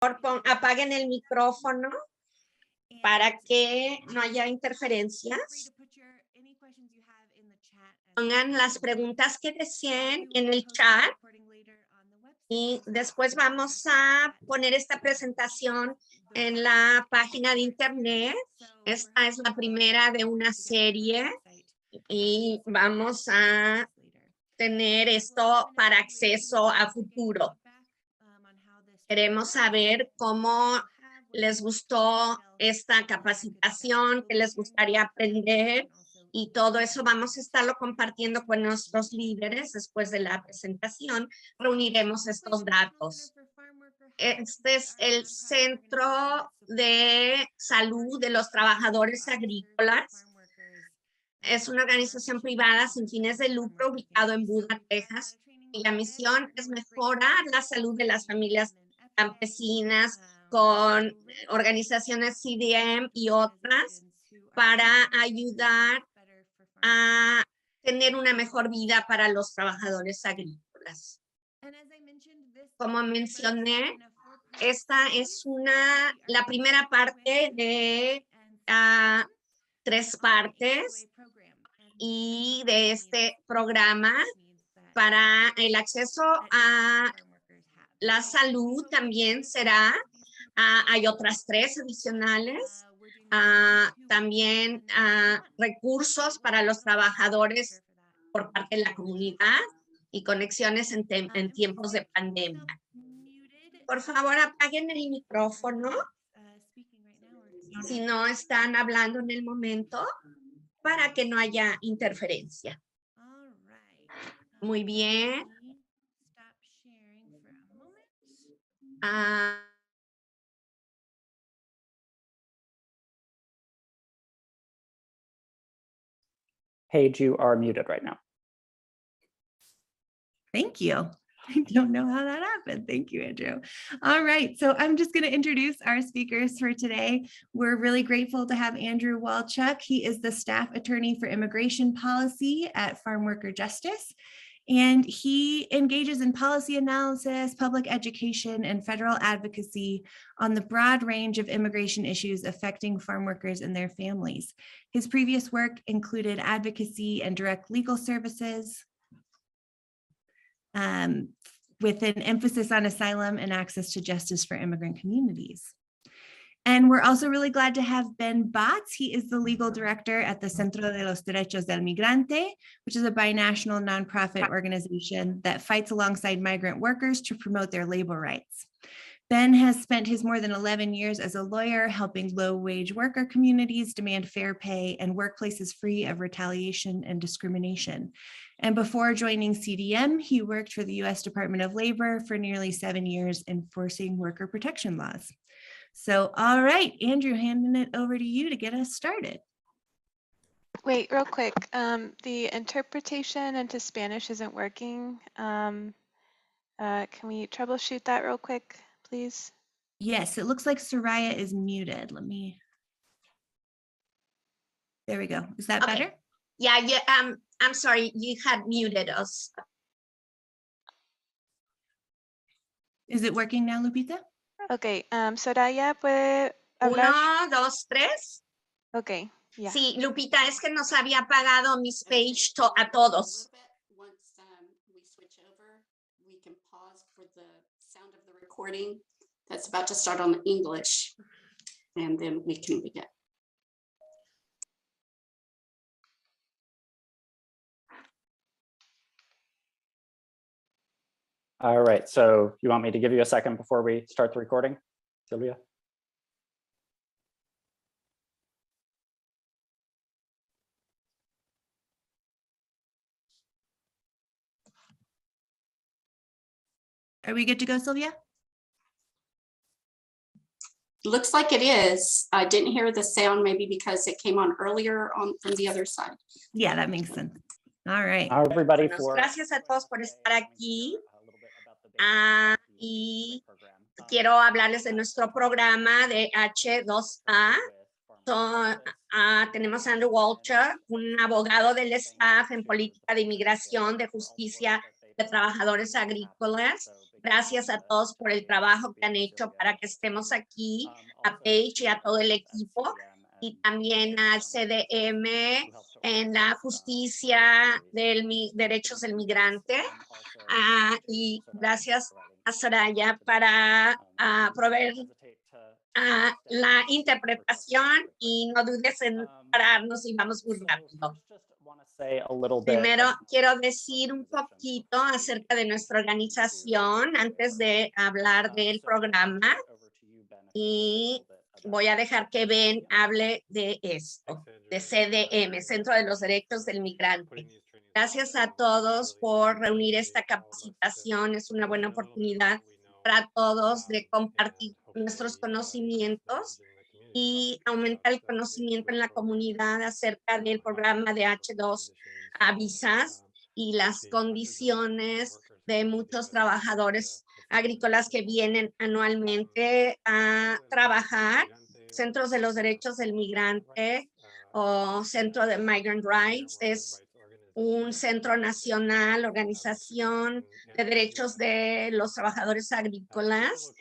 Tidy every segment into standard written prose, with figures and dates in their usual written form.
Apaguen el micrófono para que no haya interferencias. Pongan las preguntas que deseen en el chat y después vamos a poner esta presentación en la página de internet. Esta es la primera de una serie y vamos a tener esto para acceso a futuro. Queremos saber cómo les gustó esta capacitación, qué les gustaría aprender y todo eso vamos a estarlo compartiendo con nuestros líderes después de la presentación. Reuniremos estos datos. Este es el Centro de Salud de los Trabajadores Agrícolas. Es una organización privada sin fines de lucro ubicado en Buda, Texas. Y la misión es mejorar la salud de las familias campesinas con organizaciones CDM y otras para ayudar a tener una mejor vida para los trabajadores agrícolas. Como mencioné, esta es la primera parte de 3 partes y de este programa para el acceso a la salud también será, hay otras 3 adicionales, también recursos para los trabajadores por parte de la comunidad y conexiones en tiempos de pandemia. Por favor, apaguen el micrófono si no están hablando en el momento para que no haya interferencia. Muy bien. Paige, you are muted right now. Thank you. I don't know how that happened. Thank you, Andrew. All right, so I'm just going to introduce our speakers for today. We're really grateful to have Andrew Walchuk. He is the staff attorney for immigration policy at Farm Worker Justice, and he engages in policy analysis, public education, and federal advocacy on the broad range of immigration issues affecting farm workers and their families. His previous work included advocacy and direct legal services, with an emphasis on asylum and access to justice for immigrant communities. And we're also really glad to have Ben Batz. He is the legal director at the Centro de los Derechos del Migrante, which is a binational nonprofit organization that fights alongside migrant workers to promote their labor rights. Ben has spent his more than 11 years as a lawyer helping low-wage worker communities demand fair pay and workplaces free of retaliation and discrimination. And before joining CDM, he worked for the U.S. Department of Labor for nearly 7 years enforcing worker protection laws. So, all right, Andrew, handing it over to you to get us started. Wait, real quick. The interpretation into Spanish isn't working. Can we troubleshoot that real quick, please? Yes, it looks like Soraya is muted. There we go. Is that better? Yeah, I'm sorry, you had muted us. Is it working now, Lupita? Okay, Soraya, ¿puede hablar? 1, 2, 3. Okay, yeah. Sí, Lupita, es que nos había apagado mi page a todos. Once we switch over, we can pause for the sound of the recording that's about to start on English, and then we can begin. All right, so you want me to give you a second before we start the recording, Sylvia? Are we good to go, Sylvia? Looks like it is. I didn't hear the sound, maybe because it came on earlier from the other side. Yeah, that makes sense. All right. Everybody Gracias a todos por estar aquí. Y quiero hablarles de nuestro programa de H2A. Tenemos a Andrew Walchuk, un abogado del staff en política de inmigración, de justicia de trabajadores agrícolas, Gracias a todos por el trabajo que han hecho para que estemos aquí, a Paige y a todo el equipo, y también al CDM en la justicia derechos del migrante. Y gracias a Soraya para proveer la interpretación, y no dudes en pararnos y vamos muy rápido. Primero, quiero decir un poquito acerca de nuestra organización antes de hablar del programa, y voy a dejar que Ben hable de esto, de CDM, Centro de los Derechos del Migrante. Gracias a todos por reunir esta capacitación. Es una buena oportunidad para todos de compartir nuestros conocimientos y aumentar el conocimiento en la comunidad acerca del programa de H2A visas y las condiciones de muchos trabajadores agrícolas que vienen anualmente a trabajar. Centros de los Derechos del Migrante o Centro de Migrant Rights es un centro nacional, organización de derechos de los trabajadores agrícolas,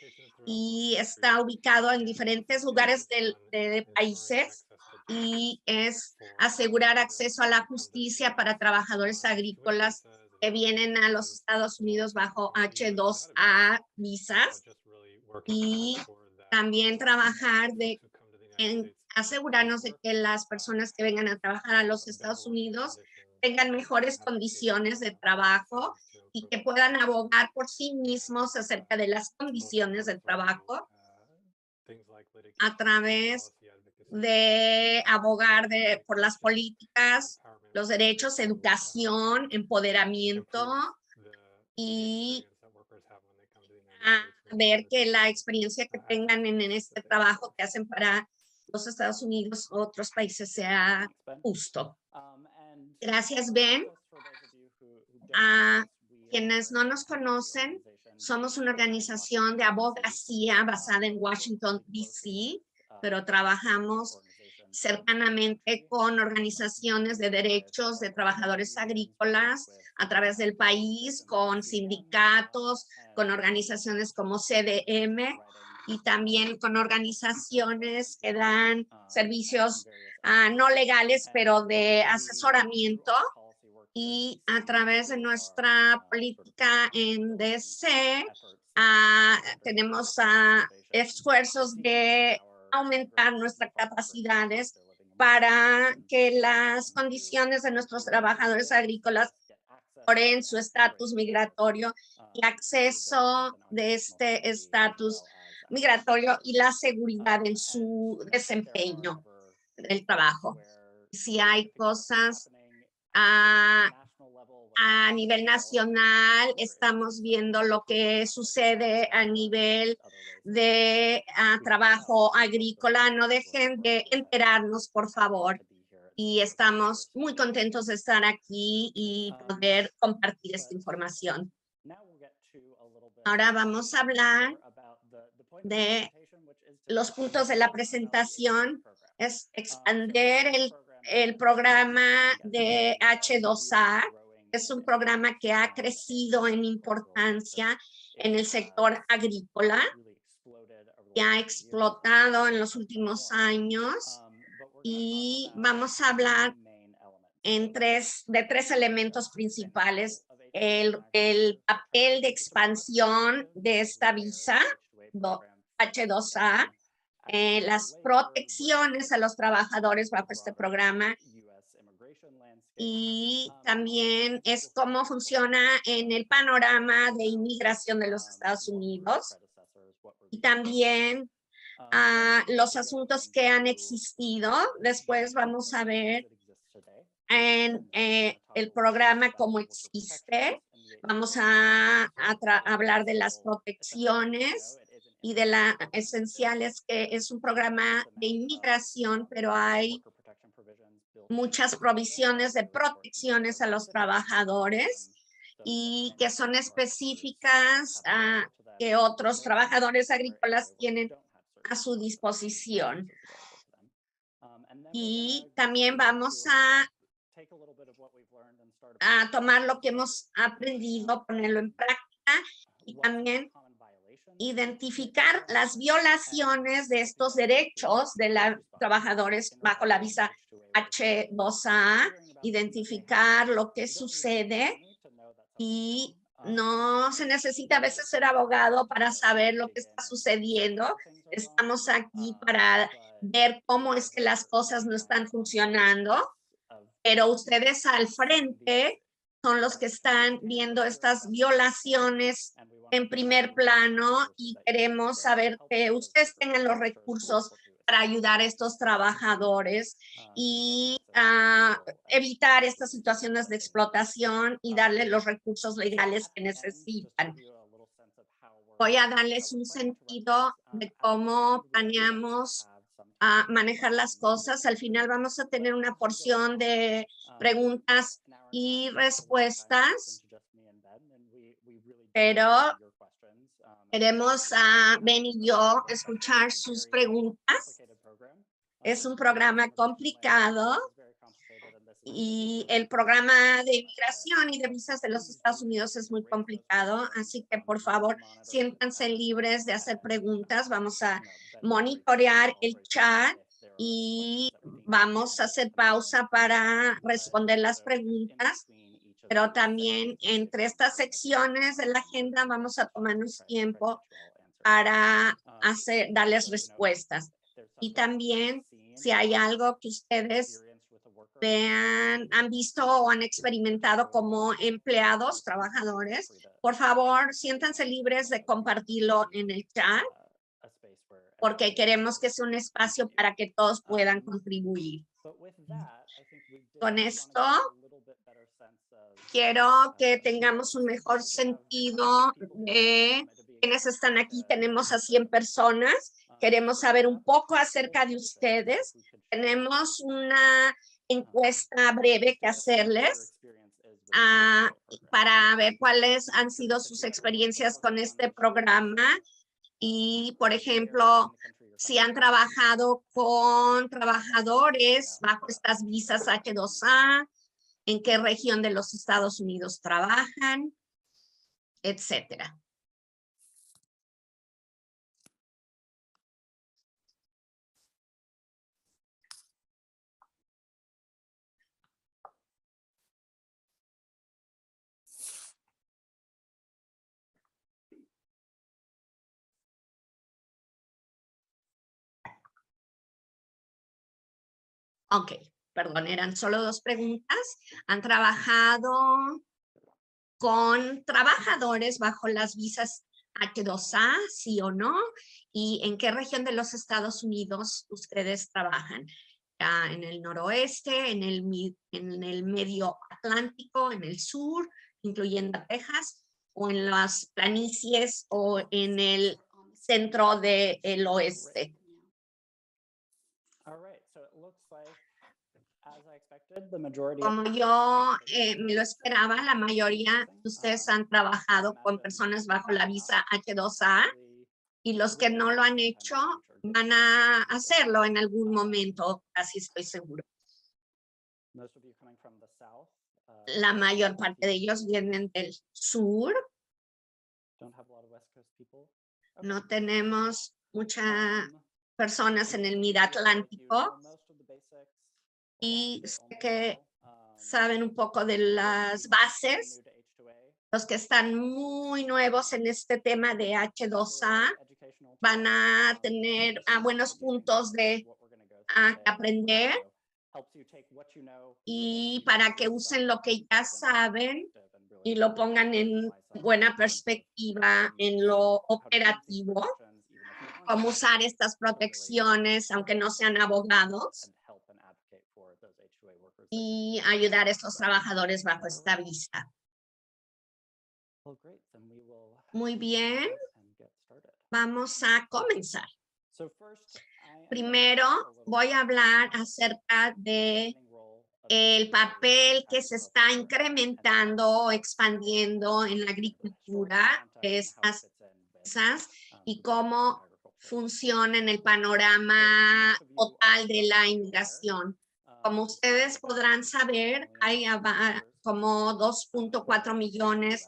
y está ubicado en diferentes lugares de países, y es asegurar acceso a la justicia para trabajadores agrícolas que vienen a los Estados Unidos bajo H2A visas, y también trabajar en asegurarnos de que las personas que vengan a trabajar a los Estados Unidos tengan mejores condiciones de trabajo y que puedan abogar por sí mismos acerca de las condiciones de trabajo a través de abogar por las políticas, los derechos, educación, empoderamiento, y a ver que la experiencia que tengan en este trabajo que hacen para los Estados Unidos u otros países sea justo. Gracias, Ben. A quienes no nos conocen, somos una organización de abogacía basada en Washington, D.C., pero trabajamos cercanamente con organizaciones de derechos de trabajadores agrícolas a través del país, con sindicatos, con organizaciones como CDM, y también con organizaciones que dan servicios no legales, pero de asesoramiento. Y a través de nuestra política en DC, tenemos esfuerzos de aumentar nuestras capacidades para que las condiciones de nuestros trabajadores agrícolas mejoren su estatus migratorio y acceso de este estatus migratorio y la seguridad en su desempeño del trabajo. Si hay cosas a nivel nacional, estamos viendo lo que sucede a nivel de trabajo agrícola. No dejen de enterarnos, por favor. Y estamos muy contentos de estar aquí y poder compartir esta información. Ahora vamos a hablar de los puntos de la presentación. Es expandir el programa de H2A. Es un programa que ha crecido en importancia en el sector agrícola y ha explotado en los últimos años. Y vamos a hablar de tres elementos principales: el papel de expansión de esta visa H2A, las protecciones a los trabajadores bajo este programa, y también es cómo funciona en el panorama de inmigración de los Estados Unidos, y también los asuntos que han existido. Después vamos a ver en el programa cómo existe. Vamos a hablar de las protecciones y de la esencial es que es un programa de inmigración, pero hay muchas provisiones de protecciones a los trabajadores y que son específicas que otros trabajadores agrícolas tienen a su disposición. Y también vamos a tomar lo que hemos aprendido, ponerlo en práctica y también identificar las violaciones de estos derechos de los trabajadores bajo la visa H2A, identificar lo que sucede, y no se necesita a veces ser abogado para saber lo que está sucediendo. Estamos aquí para ver cómo es que las cosas no están funcionando, pero ustedes al frente son los que están viendo estas violaciones en primer plano, y queremos saber que ustedes tengan los recursos para ayudar a estos trabajadores y evitar estas situaciones de explotación y darles los recursos legales que necesitan. Voy a darles un sentido de cómo planeamos manejar las cosas. Al final vamos a tener una porción de preguntas y respuestas, pero queremos a Ben y yo escuchar sus preguntas. Es un programa complicado y el programa de inmigración y de visas de los Estados Unidos es muy complicado, así que por favor siéntanse libres de hacer preguntas. Vamos a monitorear el chat y vamos a hacer pausa para responder las preguntas, pero también entre estas secciones de la agenda vamos a tomarnos tiempo para darles respuestas. Y también si hay algo que ustedes han visto o han experimentado como empleados, trabajadores, por favor, siéntanse libres de compartirlo en el chat, porque queremos que sea un espacio para que todos puedan contribuir. Con esto, quiero que tengamos un mejor sentido de quienes están aquí. Tenemos a 100 personas. Queremos saber un poco acerca de ustedes. Tenemos una encuesta breve que hacerles para ver cuáles han sido sus experiencias con este programa y, por ejemplo, si han trabajado con trabajadores bajo estas visas H2A, en qué región de los Estados Unidos trabajan, etcétera. Ok, perdón, eran solo 2 preguntas. ¿Han trabajado con trabajadores bajo las visas H2A, sí o no? ¿Y en qué región de los Estados Unidos ustedes trabajan? ¿En el noroeste, en el medio atlántico, en el sur, incluyendo Texas, o en las planicies o en el centro del oeste? Como yo me lo esperaba, la mayoría de ustedes han trabajado con personas bajo la visa H2A, y los que no lo han hecho van a hacerlo en algún momento, casi estoy seguro. La mayor parte de ellos vienen del sur. No tenemos muchas personas en el Mid-Atlántico, y sé que saben un poco de las bases. Los que están muy nuevos en este tema de H2A van a tener buenos puntos de aprender, y para que usen lo que ya saben y lo pongan en buena perspectiva en lo operativo, cómo usar estas protecciones aunque no sean abogados, y ayudar a estos trabajadores bajo esta visa. Muy bien, vamos a comenzar. Primero voy a hablar acerca de el papel que se está incrementando o expandiendo en la agricultura de estas visas y cómo funciona en el panorama total de la inmigración. Como ustedes podrán saber, hay como 2.4 millones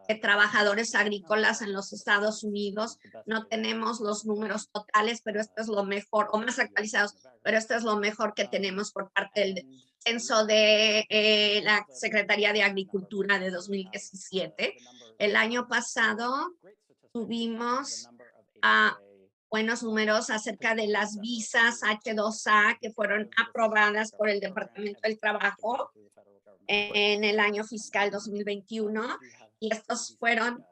de trabajadores agrícolas en los Estados Unidos. No tenemos los números totales, pero esto es lo mejor, o más actualizados, pero esto es lo mejor que tenemos por parte del censo de la Secretaría de Agricultura de 2017. El año pasado tuvimos buenos números acerca de las visas H2A que fueron aprobadas por el Departamento del Trabajo en el año fiscal 2021. Y estos fueron,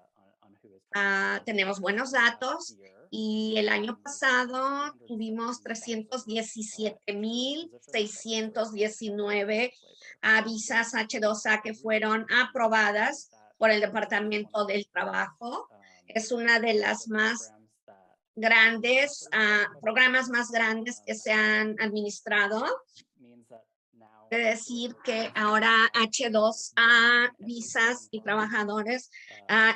tenemos buenos datos. Y el año pasado tuvimos 317,619 visas H2A que fueron aprobadas por el Departamento del Trabajo. Es una de las más grandes, programas más grandes que se han administrado. De decir que ahora H2A, visas y trabajadores,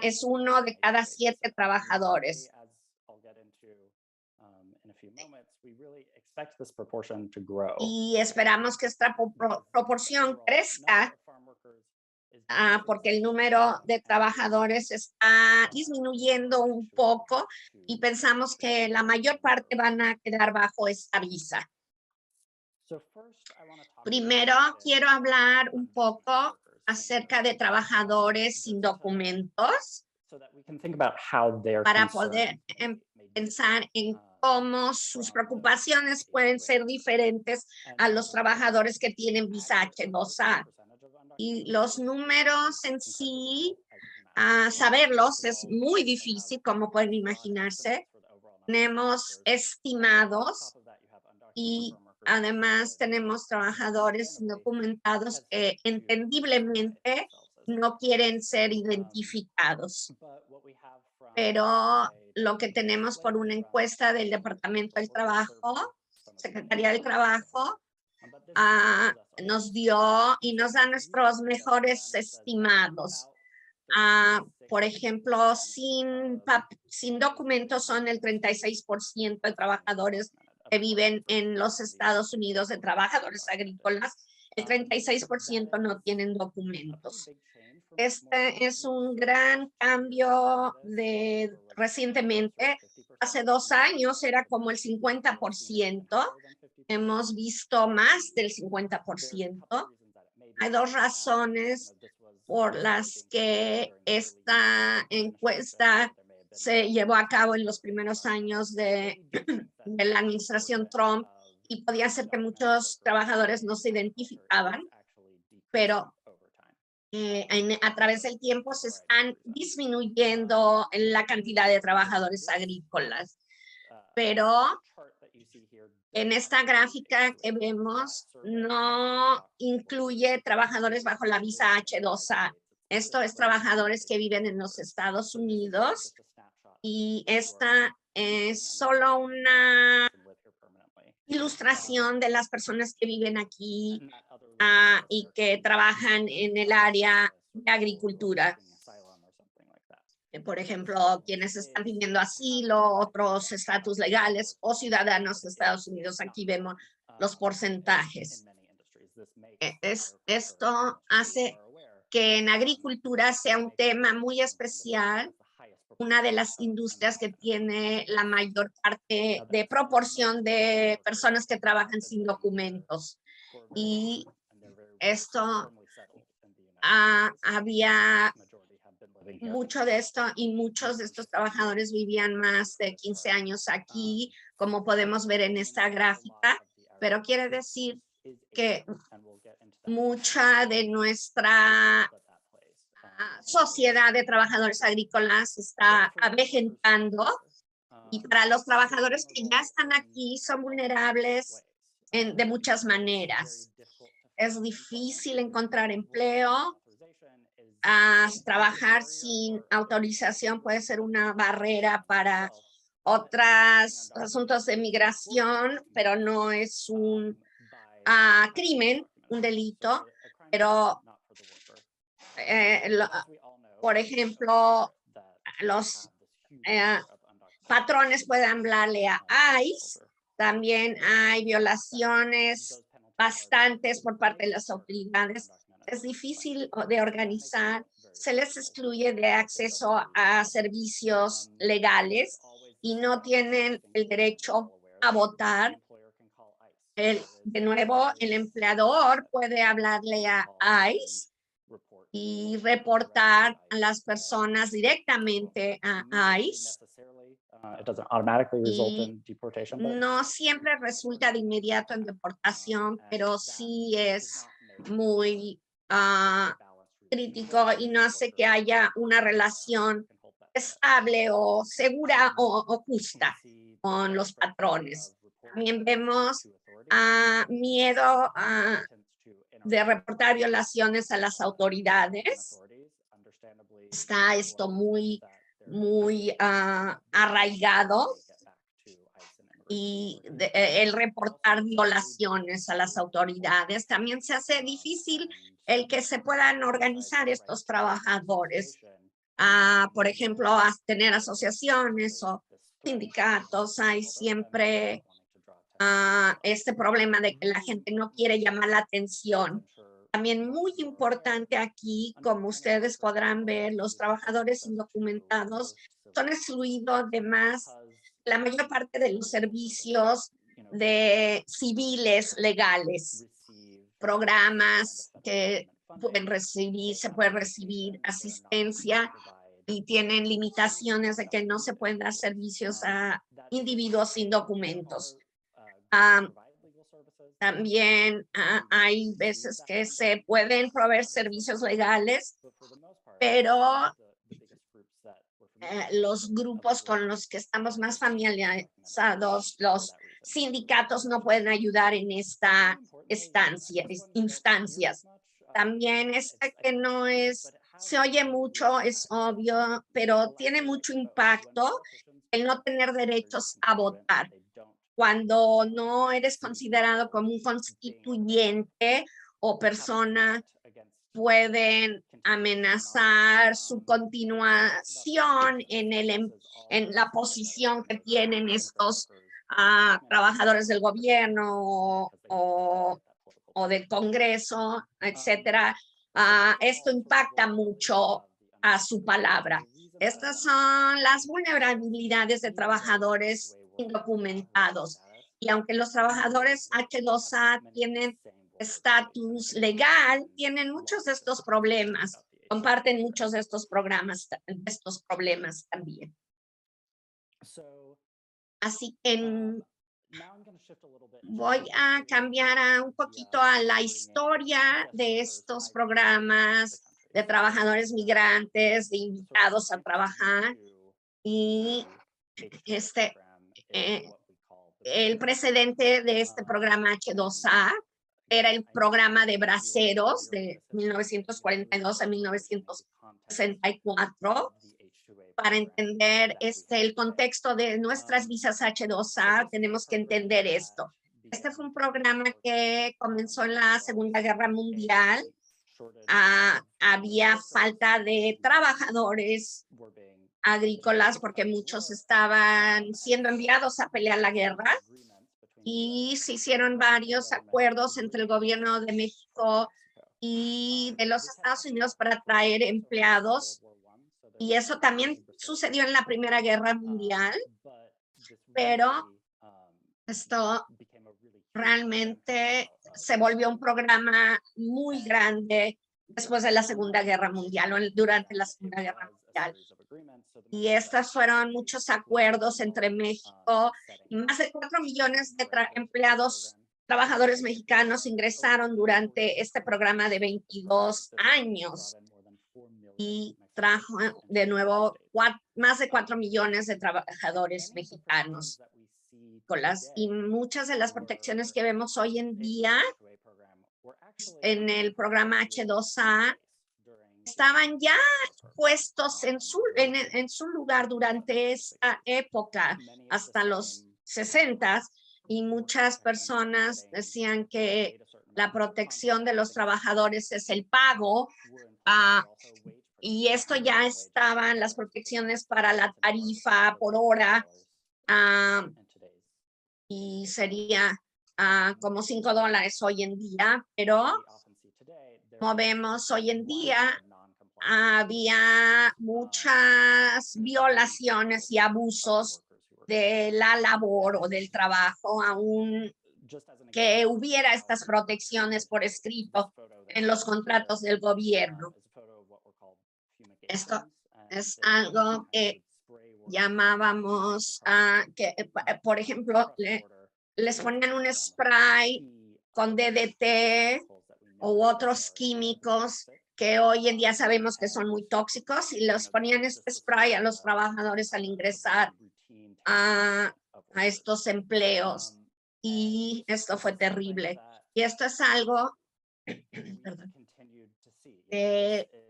es 1 de cada 7 trabajadores. Y esperamos que esta proporción crezca porque el número de trabajadores está disminuyendo un poco y pensamos que la mayor parte van a quedar bajo esta visa. Primero, quiero hablar un poco acerca de trabajadores sin documentos para poder pensar en cómo sus preocupaciones pueden ser diferentes a los trabajadores que tienen visa H2A. Y los números en sí, saberlos es muy difícil, como pueden imaginarse. Tenemos estimados y además tenemos trabajadores indocumentados que entendiblemente no quieren ser identificados. Pero lo que tenemos por una encuesta del Departamento del Trabajo, Secretaría del Trabajo, nos dio y nos da nuestros mejores estimados. Por ejemplo, sin documentos son el 36% de trabajadores que viven en los Estados Unidos, de trabajadores agrícolas. El 36% no tienen documentos. Este es un gran cambio de recientemente. Hace 2 años era como el 50%. Hemos visto más del 50%. Hay 2 razones por las que esta encuesta se llevó a cabo en los primeros años de la administración Trump y podía ser que muchos trabajadores no se identificaban, pero a través del tiempo se están disminuyendo la cantidad de trabajadores agrícolas. Pero en esta gráfica que vemos no incluye trabajadores bajo la visa H2A. Esto es trabajadores que viven en los Estados Unidos y esta es solo una ilustración de las personas que viven aquí y que trabajan en el área de agricultura. Por ejemplo, quienes están pidiendo asilo, otros estatus legales o ciudadanos de Estados Unidos. Aquí vemos los porcentajes. Esto hace que en agricultura sea un tema muy especial, una de las industrias que tiene la mayor parte de proporción de personas que trabajan sin documentos. Y esto había mucho de esto y muchos de estos trabajadores vivían más de 15 años aquí, como podemos ver en esta gráfica, pero quiere decir que mucha de nuestra sociedad de trabajadores agrícolas está avejentando y para los trabajadores que ya están aquí son vulnerables de muchas maneras. Es difícil encontrar empleo. Trabajar sin autorización puede ser una barrera para otros asuntos de migración, pero no es un crimen, un delito, pero por ejemplo, los patrones pueden hablarle a ICE. También hay violaciones bastantes por parte de las autoridades. Es difícil de organizar se les excluye de acceso a servicios legales y no tienen el derecho a votar. De nuevo, el empleador puede hablarle a ICE y reportar a las personas directamente a ICE. It doesn't automatically result Y in deportation, but no siempre resulta de inmediato en deportación, pero sí es muy crítico y no hace que haya una relación estable o segura o justa con los patrones. También vemos miedo de reportar violaciones a las autoridades. Está esto muy arraigado, y el reportar violaciones a las autoridades. También se hace difícil el que se puedan organizar estos trabajadores. Por ejemplo, a tener asociaciones o sindicatos. Hay siempre este problema de que la gente no quiere llamar la atención. También muy importante aquí, como ustedes podrán ver, los trabajadores indocumentados son excluidos de la mayor parte de los servicios de civiles legales, programas que pueden recibir, se puede recibir asistencia y tienen limitaciones de que no se pueden dar servicios a individuos sin documentos. También hay veces que se pueden proveer servicios legales, pero los grupos con los que estamos más familiarizados, los sindicatos, no pueden ayudar en esta instancias. También que no se oye mucho, es obvio, pero tiene mucho impacto el no tener derechos a votar. Cuando no eres considerado como un constituyente o persona, pueden amenazar su continuación en la posición que tienen estos trabajadores del gobierno o del Congreso, etcétera. Esto impacta mucho a su palabra. Estas son las vulnerabilidades de trabajadores indocumentados. Y aunque los trabajadores H2A tienen estatus legal, tienen muchos de estos problemas, comparten muchos de estos problemas también. Así que voy a cambiar un poquito a la historia de estos programas de trabajadores migrantes, de invitados a trabajar. Y el precedente de este programa H2A era el programa de braceros de 1942 a 1964. Para entender el contexto de nuestras visas H2A, tenemos que entender esto. Este fue un programa que comenzó en la Segunda Guerra Mundial. Había falta de trabajadores agrícolas porque muchos estaban siendo enviados a pelear la guerra, y se hicieron varios acuerdos entre el gobierno de México y de los Estados Unidos para traer empleados, y eso también sucedió en la Primera Guerra Mundial, pero esto realmente se volvió un programa muy grande después de la Segunda Guerra Mundial o durante la Segunda Guerra Mundial. Y estos fueron muchos acuerdos entre México, y más de 4 millones de trabajadores mexicanos ingresaron durante este programa de 22 años y trajo de nuevo más de 4 millones de trabajadores mexicanos. Y muchas de las protecciones que vemos hoy en día en el programa H2A estaban ya puestos en su lugar durante esta época, hasta los 60, y muchas personas decían que la protección de los trabajadores es el pago, y esto ya estaban las protecciones para la tarifa por hora, y sería como $5 hoy en día, pero como vemos hoy en día, había muchas violaciones y abusos de la labor o del trabajo, aún que hubiera estas protecciones por escrito en los contratos del gobierno. Esto es algo que llamábamos, por ejemplo, les ponían un spray con DDT u otros químicos que hoy en día sabemos que son muy tóxicos, y los ponían este spray a los trabajadores al ingresar a estos empleos, y esto fue terrible. Y esto es algo, perdón,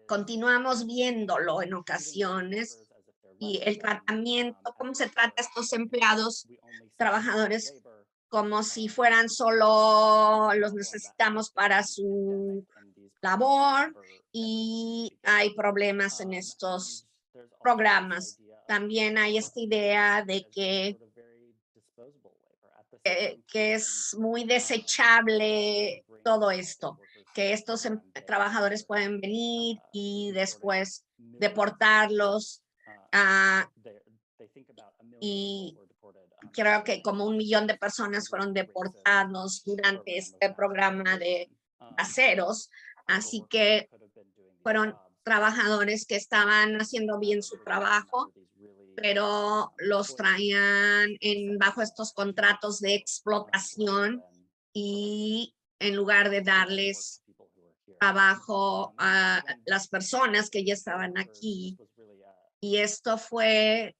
continuamos viéndolo en ocasiones, y el tratamiento, cómo se trata a estos empleados, trabajadores, como si fueran solo los necesitamos para su labor, y hay problemas en estos programas. También hay esta idea de que es muy desechable todo esto, que estos trabajadores pueden venir y después deportarlos. Y creo que como 1 millón de personas fueron deportados durante este programa de caseros, así que fueron trabajadores que estaban haciendo bien su trabajo, pero los traían bajo estos contratos de explotación, y en lugar de darles trabajo a las personas que ya estaban aquí. Y esto fue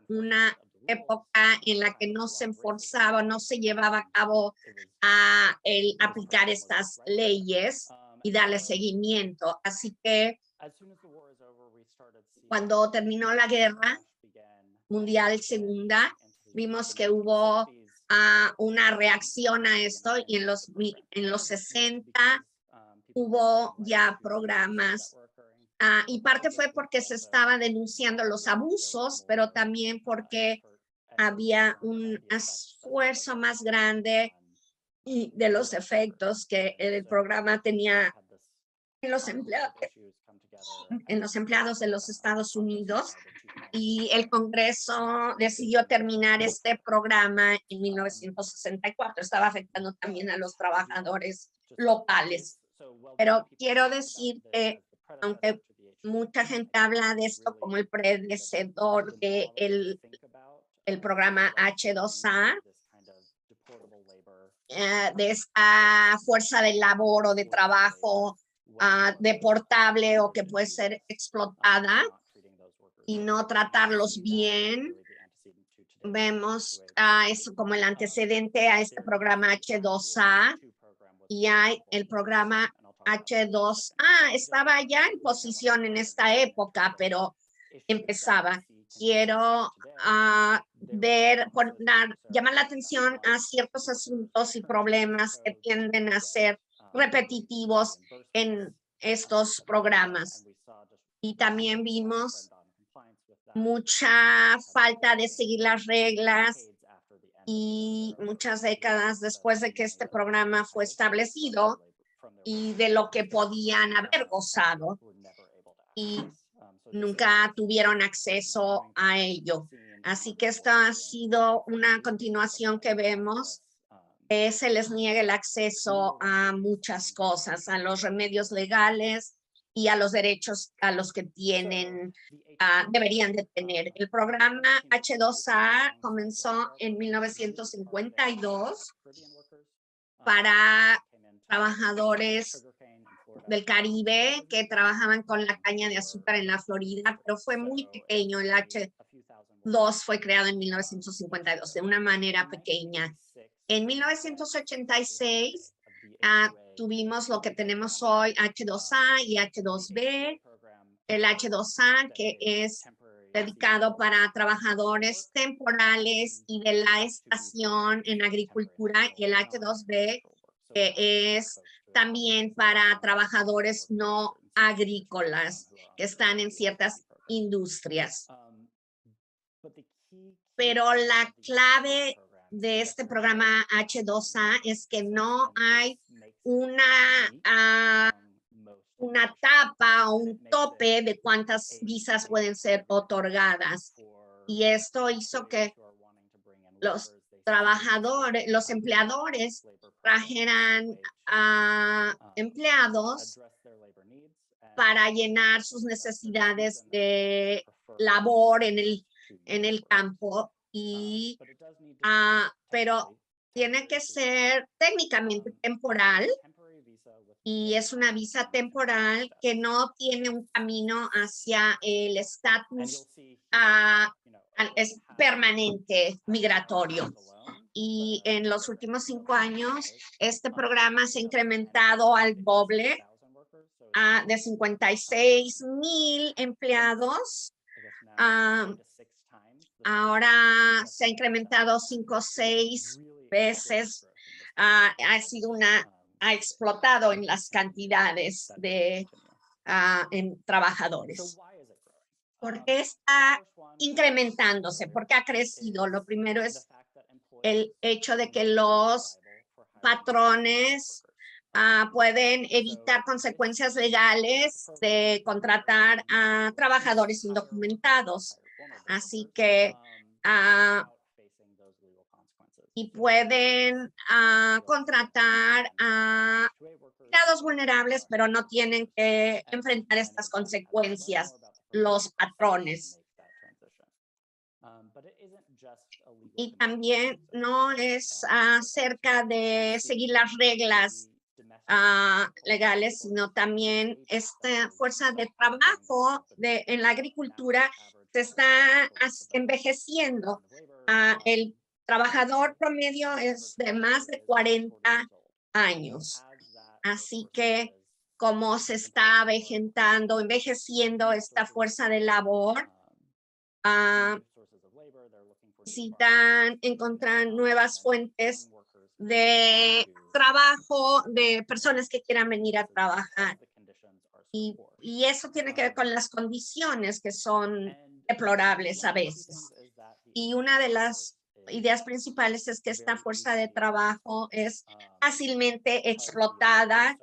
una época en la que no se enforzaba, no se llevaba a cabo el aplicar estas leyes y darle seguimiento. Así que cuando terminó la guerra mundial segunda, vimos que hubo una reacción a esto, y en los 60 hubo ya programas, y parte fue porque se estaban denunciando los abusos, pero también porque había un esfuerzo más grande y de los efectos que el programa tenía en los empleados de los Estados Unidos, y el Congreso decidió terminar este programa en 1964. Estaba afectando también a los trabajadores locales. Pero quiero decir que, aunque mucha gente habla de esto como el predecesor de el programa H2A, de esta fuerza de labor o de trabajo deportable o que puede ser explotada y no tratarlos bien, vemos eso como el antecedente a este programa H2A, y hay el programa H2A, estaba ya en posición en esta época, pero empezaba. Quiero llamar la atención a ciertos asuntos y problemas que tienden a ser repetitivos en estos programas. Y también vimos mucha falta de seguir las reglas, y muchas décadas después de que este programa fue establecido y de lo que podían haber gozado, y nunca tuvieron acceso a ello. Así que esta ha sido una continuación que vemos, que se les niega el acceso a muchas cosas, a los remedios legales y a los derechos a los que deberían de tener. El programa H2A comenzó en 1952 para trabajadores del Caribe que trabajaban con la caña de azúcar en la Florida, pero fue muy pequeño. El H2 fue creado en 1952 de una manera pequeña. En 1986 tuvimos lo que tenemos hoy, H2A y H2B. El H2A, que es dedicado para trabajadores temporales y de la estación en agricultura, y el H2B, que es también para trabajadores no agrícolas que están en ciertas industrias. Pero la clave de este programa H2A es que no hay una una tapa o un tope de cuántas visas pueden ser otorgadas. Y esto hizo que los trabajadores, los empleadores trajeran a empleados para llenar sus necesidades de labor en el campo. Y, pero tiene que ser técnicamente temporal y es una visa temporal que no tiene un camino hacia el estatus es permanente migratorio. Y en los últimos 5 años, este programa se ha incrementado al doble de 56,000 empleados. Ahora se ha incrementado 5 o 6 veces. Ha explotado en las cantidades de en trabajadores. ¿Por qué está incrementándose? ¿Por qué ha crecido? Lo primero es el hecho de que los patrones pueden evitar consecuencias legales de contratar a trabajadores indocumentados. Así que y pueden contratar a empleados vulnerables, pero no tienen que enfrentar estas consecuencias los patrones. Y también no es acerca de seguir las reglas legales, sino también esta fuerza de trabajo en la agricultura se está envejeciendo. El trabajador promedio es de más de 40 años. Así que como se está envejeciendo esta fuerza de labor, necesitan encontrar nuevas fuentes de trabajo de personas que quieran venir a trabajar. Y eso tiene que ver con las condiciones que son deplorables a veces. Y una de las ideas principales es que esta fuerza de trabajo es fácilmente explotada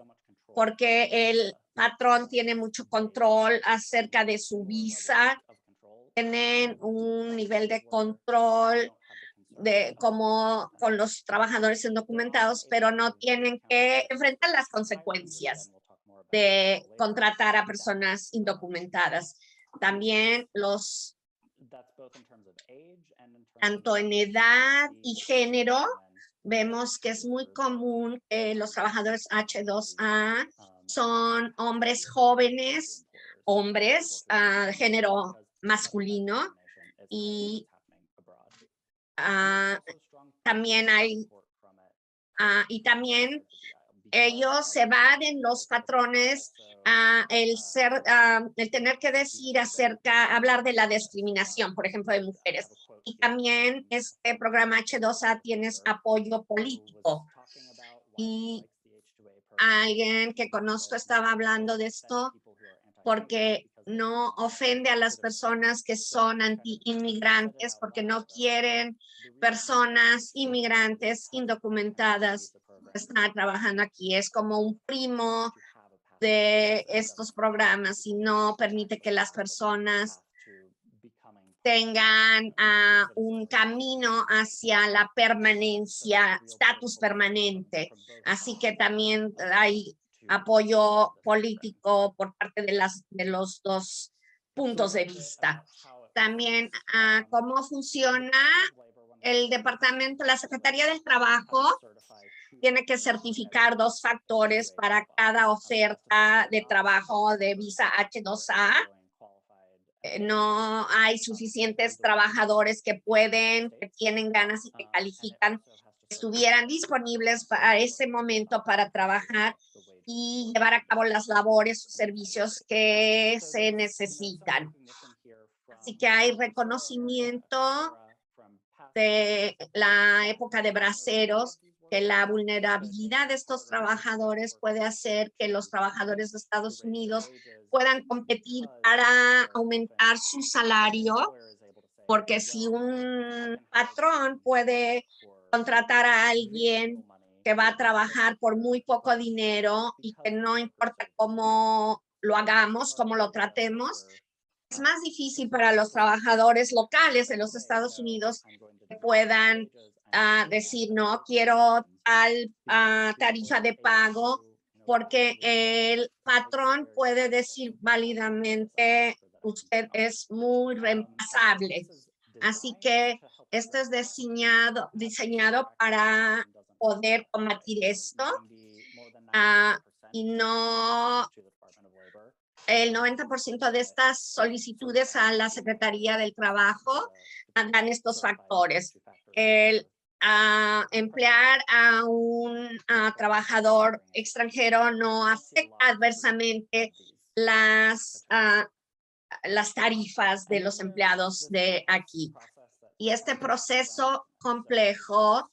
porque el patrón tiene mucho control acerca de su visa, tienen un nivel de control como con los trabajadores indocumentados, pero no tienen que enfrentar las consecuencias de contratar a personas indocumentadas. También tanto en edad y género, vemos que es muy común que los trabajadores H2A son hombres jóvenes, hombres de género masculino, y también también ellos se evaden los patrones el tener que hablar de la discriminación, por ejemplo, de mujeres. Y también este programa H2A tiene apoyo político. Y alguien que conozco estaba hablando de esto porque no ofende a las personas que son anti-inmigrantes, porque no quieren personas inmigrantes indocumentadas que están trabajando aquí. Es como un primo de estos programas y no permite que las personas tengan un camino hacia la permanencia, estatus permanente. Así que también hay apoyo político por parte de los dos puntos de vista. También cómo funciona el departamento, la Secretaría del Trabajo tiene que certificar 2 factores para cada oferta de trabajo de visa H2A. No hay suficientes trabajadores que tienen ganas y que califican, estuvieran disponibles para ese momento para trabajar y llevar a cabo las labores o servicios que se necesitan. Así que hay reconocimiento de la época de braceros, que la vulnerabilidad de estos trabajadores puede hacer que los trabajadores de Estados Unidos puedan competir para aumentar su salario, porque si un patrón puede contratar a alguien que va a trabajar por muy poco dinero y que no importa cómo lo hagamos, cómo lo tratemos, es más difícil para los trabajadores locales de los Estados Unidos que puedan decir, no, quiero tal tarifa de pago, porque el patrón puede decir válidamente, usted es muy reemplazable. Así que esto es diseñado para poder combatir esto. Y no, el 90% de estas solicitudes a la Secretaría del Trabajo dan estos factores. El emplear a un trabajador extranjero no afecta adversamente las tarifas de los empleados de aquí. Y este proceso complejo,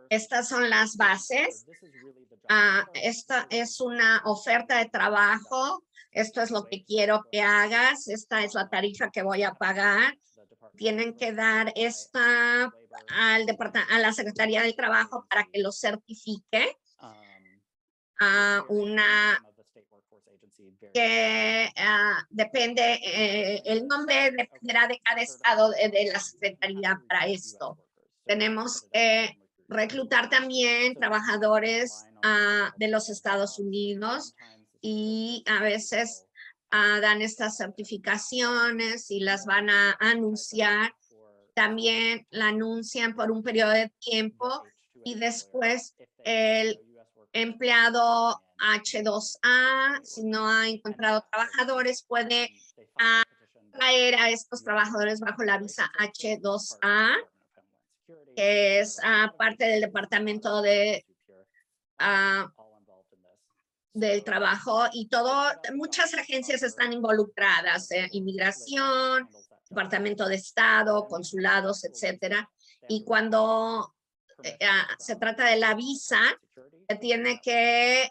estas son las bases. Esta es una oferta de trabajo. Esto es lo que quiero que hagas. Esta es la tarifa que voy a pagar. Tienen que dar esta a la Secretaría del Trabajo para que lo certifique. Que depende, el nombre dependerá de cada estado de la Secretaría para esto. Tenemos que reclutar también trabajadores de los Estados Unidos y a veces dan estas certificaciones y las van a anunciar. También la anuncian por un periodo de tiempo y después el empleado H2A, si no ha encontrado trabajadores, puede traer a estos trabajadores bajo la visa H2A, que es parte del Departamento del Trabajo, y muchas agencias están involucradas, inmigración, Departamento de Estado, consulados, etcétera. Y cuando se trata de la visa, se tiene que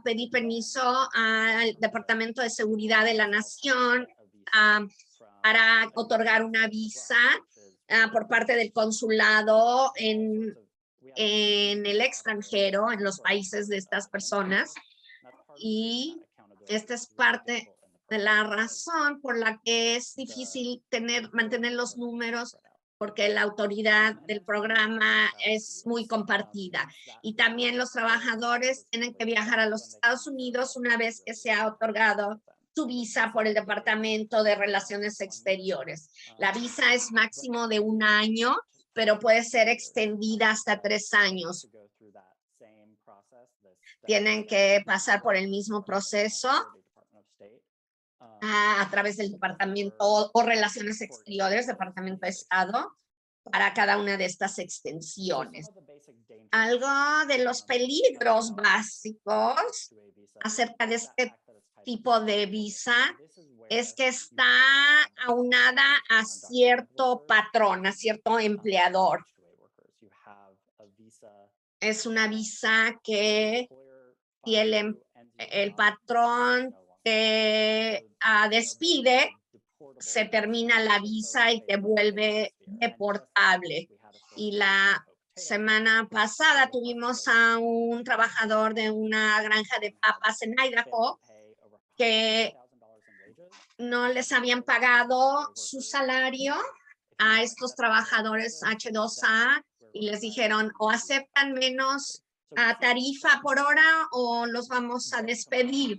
pedir permiso al Departamento de Seguridad de la Nación para otorgar una visa por parte del consulado en el extranjero, en los países de estas personas. Y esta es parte de la razón por la que es difícil mantener los números, porque la autoridad del programa es muy compartida. Y también los trabajadores tienen que viajar a los Estados Unidos una vez que se ha otorgado su visa por el Departamento de Relaciones Exteriores. La visa es máximo de 1 año, pero puede ser extendida hasta 3 años. Tienen que pasar por el mismo proceso a través del Departamento o Relaciones Exteriores, Departamento de Estado, para cada una de estas extensiones. Algo de los peligros básicos acerca de este tipo de visa es que está aunada a cierto patrón, a cierto empleador. Es una visa que si el patrón te despide, se termina la visa y te vuelve deportable. Y la semana pasada tuvimos a un trabajador de una granja de papas en Idaho que no les habían pagado su salario a estos trabajadores H2A y les dijeron o aceptan menos tarifa por hora o los vamos a despedir.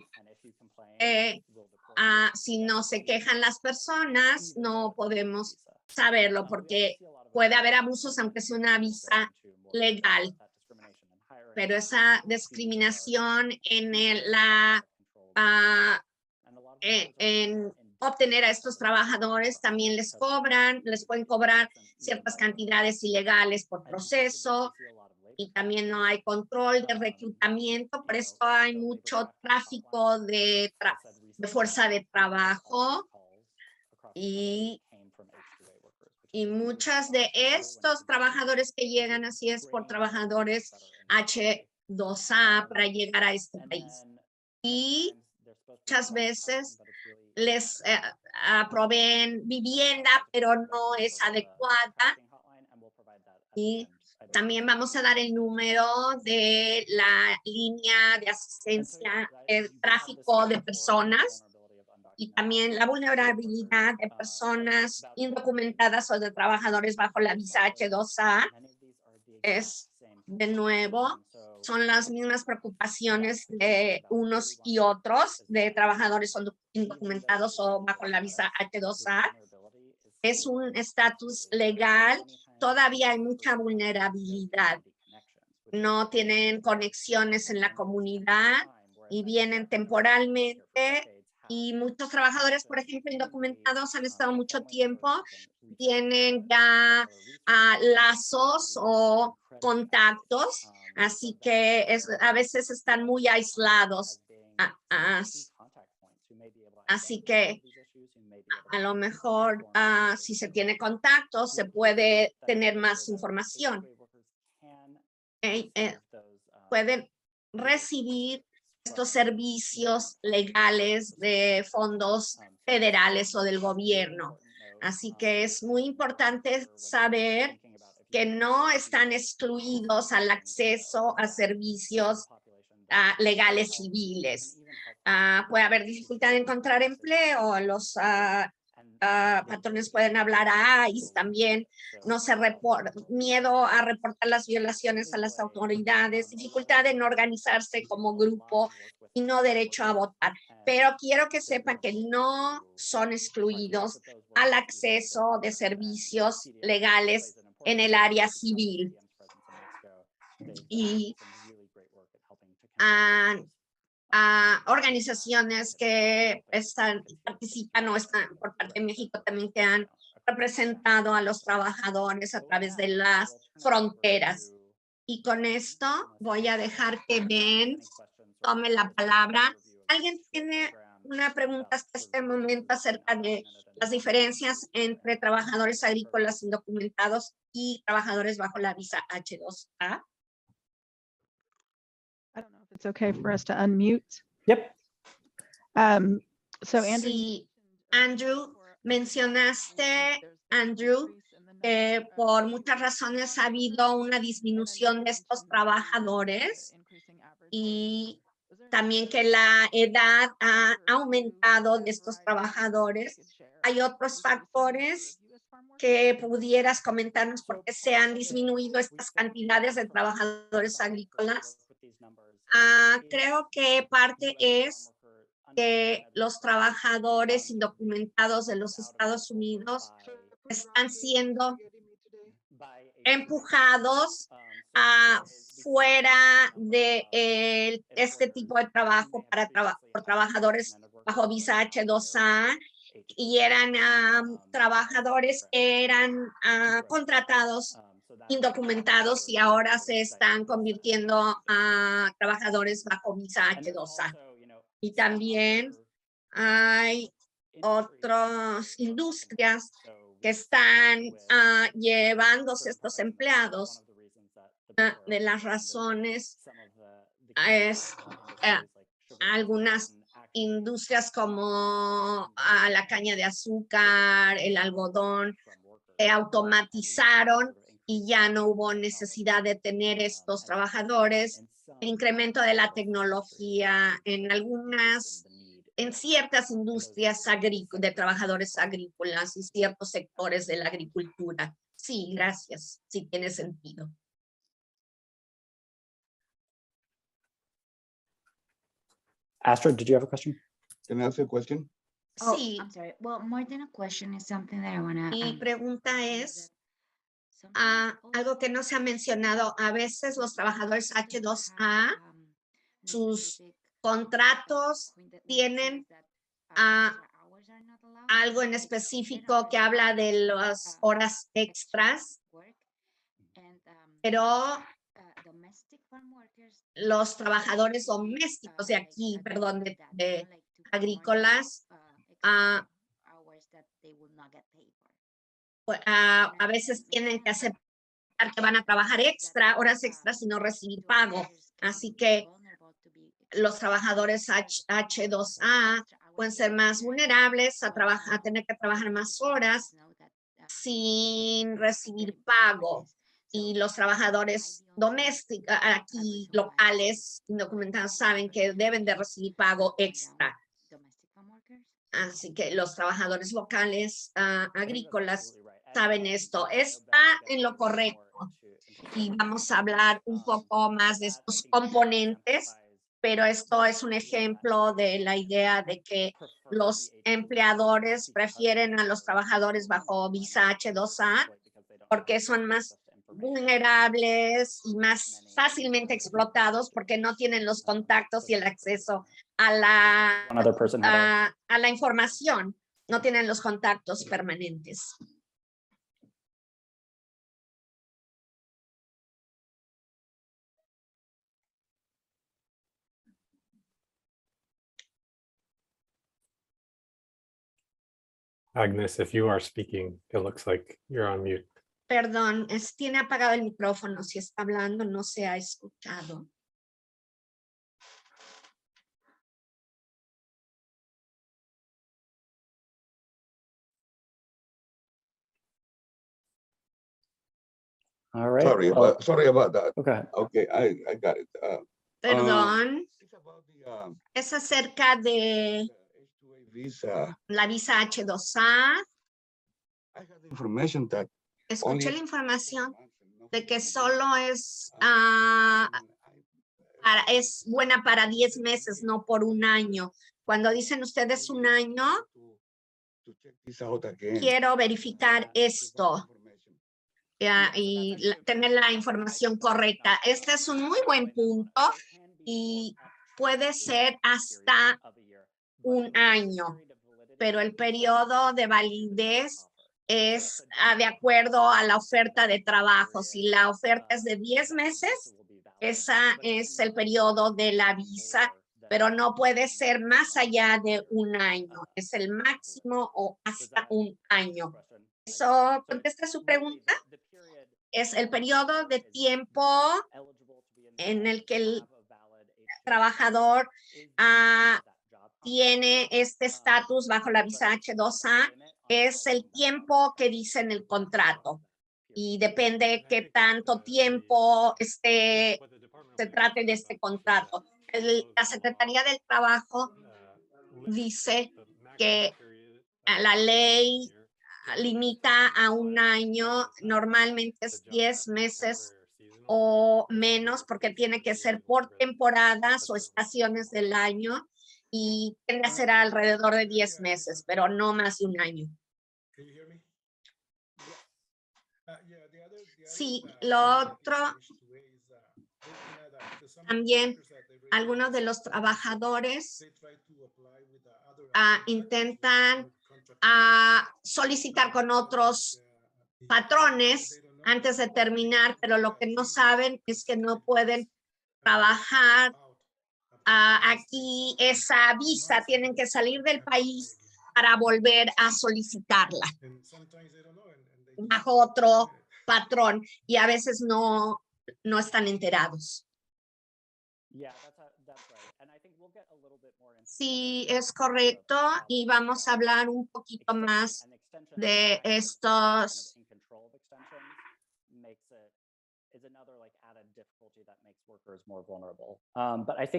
Si no se quejan las personas, no podemos saberlo porque puede haber abusos aunque sea una visa legal. Pero esa discriminación en en obtener a estos trabajadores también les pueden cobrar ciertas cantidades ilegales por proceso y también no hay control de reclutamiento, por eso hay mucho tráfico de fuerza de trabajo y muchas de estos trabajadores que llegan así es por trabajadores H2A para llegar a este país. Y muchas veces les proveen vivienda, pero no es adecuada. Y también vamos a dar el número de la línea de asistencia, el tráfico de personas y también la vulnerabilidad de personas indocumentadas o de trabajadores bajo la visa H2A. Es, de nuevo, son las mismas preocupaciones de unos y otros, de trabajadores indocumentados o bajo la visa H2A. Es un estatus legal, todavía hay mucha vulnerabilidad. No tienen conexiones en la comunidad y vienen temporalmente. Y muchos trabajadores, por ejemplo, indocumentados han estado mucho tiempo, tienen ya lazos o contactos, así que a veces están muy aislados. Así que a lo mejor si se tiene contacto, se puede tener más información. Pueden recibir estos servicios legales de fondos federales o del gobierno. Así que es muy importante saber que no están excluidos al acceso a servicios legales civiles. Puede haber dificultad en encontrar empleo, los patrones pueden hablar a ICE también, miedo a reportar las violaciones a las autoridades, dificultad en organizarse como grupo y no derecho a votar. Pero quiero que sepan que no son excluidos al acceso de servicios legales en el área civil. Y organizaciones que participan o están por parte de México también que han representado a los trabajadores a través de las fronteras. Y con esto voy a dejar que Ben tome la palabra. ¿Alguien tiene una pregunta hasta este momento acerca de las diferencias entre trabajadores agrícolas indocumentados y trabajadores bajo la visa H2A? I don't know if it's okay for us to unmute. Yep. So Andrew, Sí, Andrew, mencionaste, Andrew, por muchas razones ha habido una disminución de estos trabajadores y también que la edad ha aumentado de estos trabajadores. ¿Hay otros factores que pudieras comentarnos por qué se han disminuido estas cantidades de trabajadores agrícolas? Creo que parte es que los trabajadores indocumentados de los Estados Unidos están siendo empujados fuera de este tipo de trabajo por trabajadores bajo visa H2A y eran trabajadores que eran contratados indocumentados y ahora se están convirtiendo a trabajadores bajo visa H2A. Y también hay otras industrias que están llevándose estos empleados. De las razones es algunas industrias como la caña de azúcar, el algodón, se automatizaron y ya no hubo necesidad de tener estos trabajadores. El incremento de la tecnología en ciertas industrias de trabajadores agrícolas y ciertos sectores de la agricultura. Sí, gracias. Sí tiene sentido. Astrid, did you have a question? Can I ask a question? Oh, Sí, I'm sorry. Well, more than a question is something that I want to. mi pregunta es algo que no se ha mencionado. A veces los trabajadores H2A, sus contratos tienen algo en específico que habla de las horas extras, pero los trabajadores domésticos de aquí, perdón, de agrícolas, a veces tienen que aceptar que van a trabajar horas extras y no recibir pago. Así que los trabajadores H2A pueden ser más vulnerables a tener que trabajar más horas sin recibir pago. y los trabajadores domésticos, aquí locales, indocumentados, saben que deben de recibir pago extra. Así que los trabajadores locales agrícolas saben esto. Está en lo correcto. Y vamos a hablar un poco más de estos componentes, pero esto es un ejemplo de la idea de que los empleadores prefieren a los trabajadores bajo visa H2A porque son más vulnerables y más fácilmente explotados porque no tienen los contactos y el acceso a One other person had a la información, no tienen los contactos permanentes. Agnes, if you are speaking, it looks like you're on mute. Perdón, tiene apagado el micrófono. Si está hablando, no se ha escuchado. All right. Sorry, well, sorry about that. okay. Okay, I got it. Perdón, It's about the es acerca de H-2A visa. la visa H2A. I had information that Escuché only la información no de que for solo es, years. es buena para 10 meses, no por un año. Cuando dicen ustedes un año, To check this out again. quiero verificar esto y tener la información correcta. Este es un muy buen punto y puede ser hasta un año, pero el periodo de validez es de acuerdo a la oferta de trabajo. Si la oferta es de 10 meses, esa es el periodo de la visa, pero no puede ser más allá de un año. Es el máximo o hasta un año. ¿Eso contesta su pregunta? Es el periodo de tiempo en el que el trabajador tiene este estatus bajo la visa H2A, es el tiempo que dice en el contrato. Y depende qué tanto tiempo se trate de este contrato. La Secretaría del Trabajo dice que la ley limita a un año, normalmente es 10 meses o menos, porque tiene que ser por temporadas o estaciones del año y tiende a ser alrededor de 10 meses, pero no más de un año. Sí, lo otro, también algunos de los trabajadores intentan solicitar con otros patrones antes de terminar, pero lo que no saben es que no pueden trabajar aquí esa visa, tienen que salir del país para volver a solicitarla bajo otro patrón y a veces no están enterados. Sí, es correcto y vamos a hablar un poquito más de estos.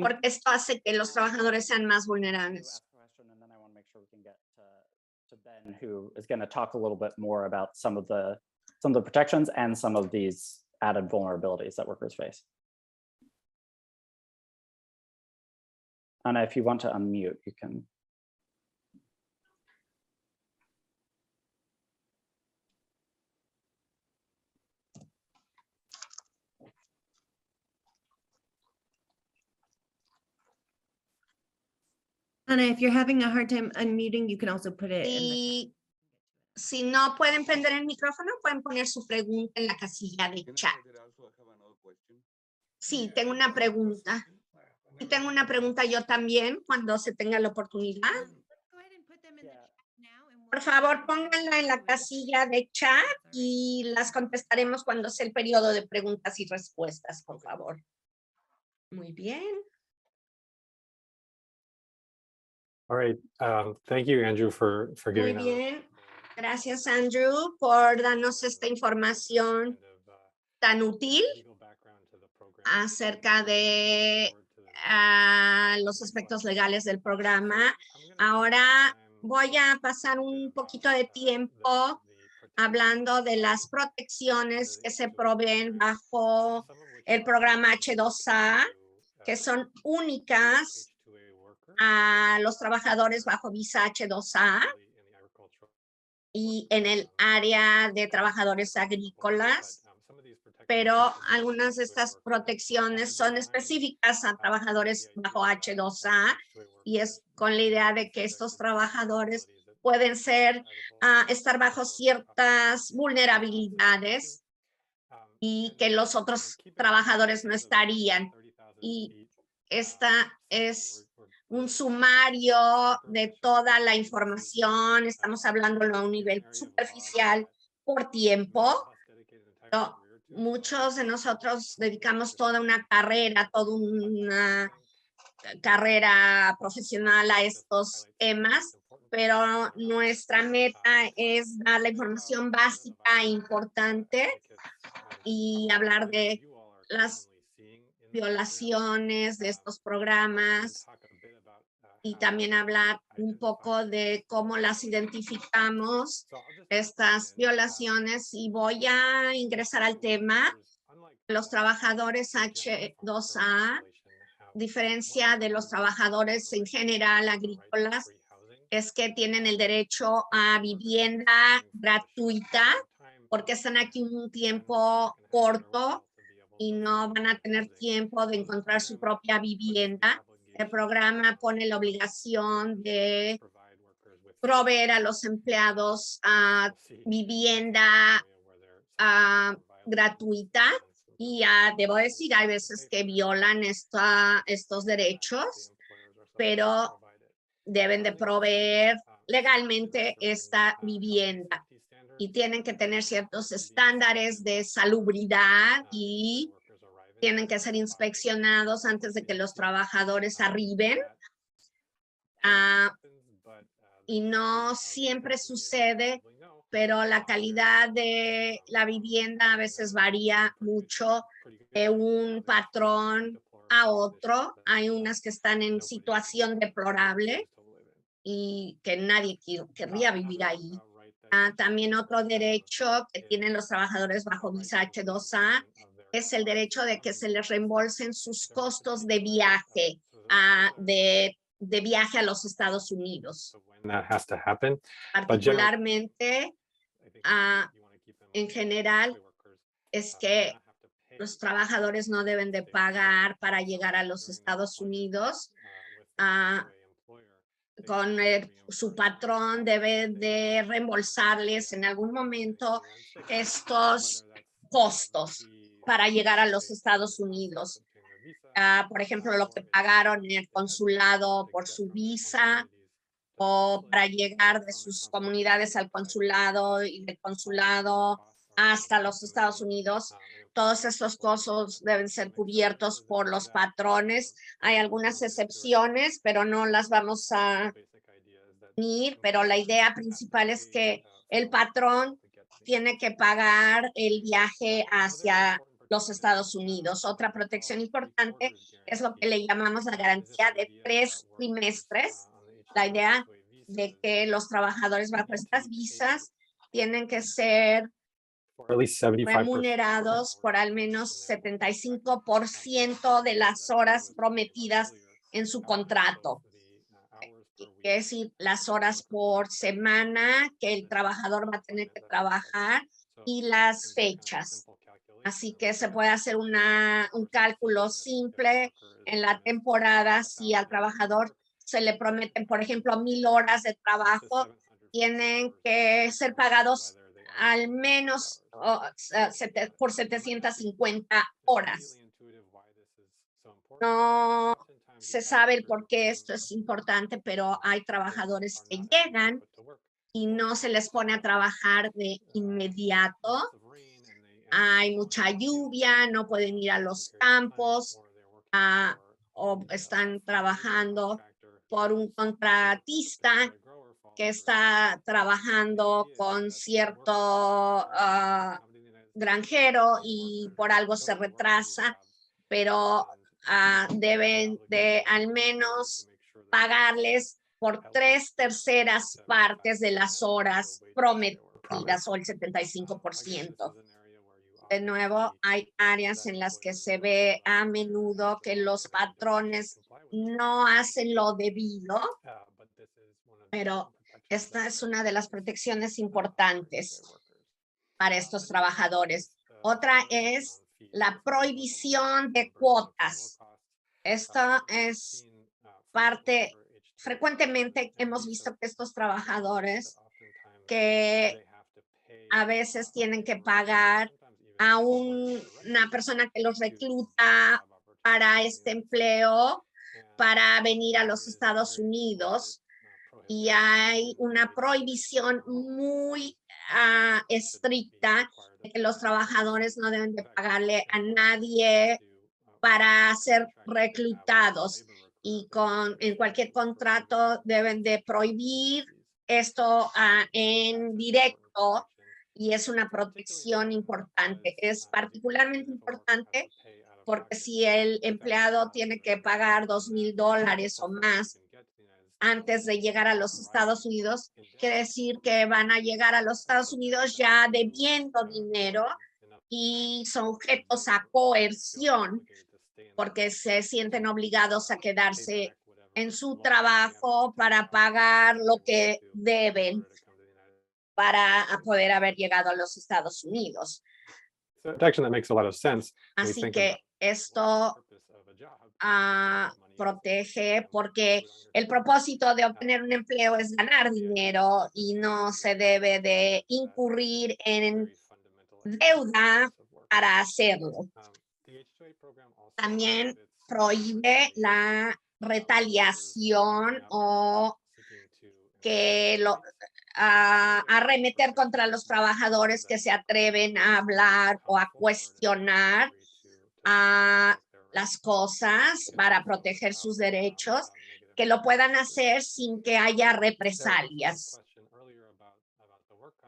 Porque esto hace que los trabajadores sean más vulnerables. Ben, who is going to talk a little bit more about some of the protections and some of these added vulnerabilities that workers face. Anna, if you want to unmute, you can. Anna, if you're having a hard time unmuting, you can also put it in the Y si no pueden prender el micrófono, pueden poner su pregunta en la casilla de chat. Sí, tengo una pregunta. Y tengo una pregunta yo también cuando se tenga la oportunidad. Por favor, pónganla en la casilla de chat y las contestaremos cuando sea el periodo de preguntas y respuestas, por favor. Muy bien. All right. Thank you, Andrew, for Muy giving bien. Gracias, Andrew, por darnos esta información tan útil acerca de los aspectos legales del programa. Ahora voy a pasar un poquito de tiempo hablando de las protecciones que se proveen bajo el programa H2A, que son únicas a los trabajadores bajo visa H2A y en el área de trabajadores agrícolas, pero algunas de estas protecciones son específicas a trabajadores bajo H2A y es con la idea de que estos trabajadores pueden estar bajo ciertas vulnerabilidades y que los otros trabajadores no estarían. Y esta es un sumario de toda la información. Estamos hablándolo a un nivel superficial por tiempo. Pero muchos de nosotros dedicamos toda una carrera, toda una carrera profesional a estos temas, pero nuestra meta es dar la información básica e importante y hablar de las violaciones de estos programas y también hablar un poco de cómo las identificamos, estas violaciones, y voy a ingresar al tema. Los trabajadores H2A, diferencia de los trabajadores en general agrícolas, es que tienen el derecho a vivienda gratuita porque están aquí un tiempo corto y no van a tener tiempo de encontrar su propia vivienda. El programa pone la obligación de proveer a los empleados vivienda gratuita y debo decir, hay veces que violan estos derechos, pero deben de proveer legalmente esta vivienda y tienen que tener ciertos estándares de salubridad y tienen que ser inspeccionados antes de que los trabajadores arriben. Y no siempre sucede, pero la calidad de la vivienda a veces varía mucho de un patrón a otro. Hay unas que están en situación deplorable y que nadie querría vivir ahí. También otro derecho que tienen los trabajadores bajo visa H2A es el derecho de que se les reembolsen sus costos de viaje, de viaje a los Estados Unidos. Particularmente, en general, es que los trabajadores no deben de pagar para llegar a los Estados Unidos. Su patrón debe de reembolsarles en algún momento estos costos para llegar a los Estados Unidos. Por ejemplo, lo que pagaron en el consulado por su visa o para llegar de sus comunidades al consulado y del consulado hasta los Estados Unidos. Todos estos costos deben ser cubiertos por los patrones. Hay algunas excepciones, pero no las vamos a ir, pero la idea principal es que el patrón tiene que pagar el viaje hacia los Estados Unidos. Otra protección importante es lo que le llamamos la garantía de 3 trimestres. La idea de que los trabajadores bajo estas visas tienen que ser remunerados por al menos 75% de las horas prometidas en su contrato. Es decir, las horas por semana que el trabajador va a tener que trabajar y las fechas. Así que se puede hacer un cálculo simple en la temporada. Si al trabajador se le prometen, por ejemplo, 1000 horas de trabajo, tienen que ser pagados al menos por 750 horas. No se sabe el por qué esto es importante, pero hay trabajadores que llegan y no se les pone a trabajar de inmediato. Hay mucha lluvia, no pueden ir a los campos o están trabajando por un contratista que está trabajando con cierto granjero y por algo se retrasa, pero deben de al menos pagarles por 3/3 partes de las horas prometidas o el 75%. De nuevo, hay áreas en las que se ve a menudo que los patrones no hacen lo debido, pero esta es una de las protecciones importantes para estos trabajadores. Otra es la prohibición de cuotas. Esto es parte, frecuentemente hemos visto que estos trabajadores que a veces tienen que pagar a una persona que los recluta para este empleo para venir a los Estados Unidos, y hay una prohibición muy estricta de que los trabajadores no deben de pagarle a nadie para ser reclutados, y en cualquier contrato deben de prohibir esto en directo, y es una protección importante. Es particularmente importante porque si el empleado tiene que pagar $2,000 o más antes de llegar a los Estados Unidos, quiere decir que van a llegar a los Estados Unidos ya debiendo dinero y sujetos a coerción porque se sienten obligados a quedarse en su trabajo para pagar lo que deben para poder haber llegado a los Estados Unidos. Así que esto protege porque el propósito de obtener un empleo es ganar dinero y no se debe de incurrir en deuda para hacerlo. También prohíbe la retaliación o que arremeter contra los trabajadores que se atreven a hablar o a cuestionar las cosas para proteger sus derechos, que lo puedan hacer sin que haya represalias.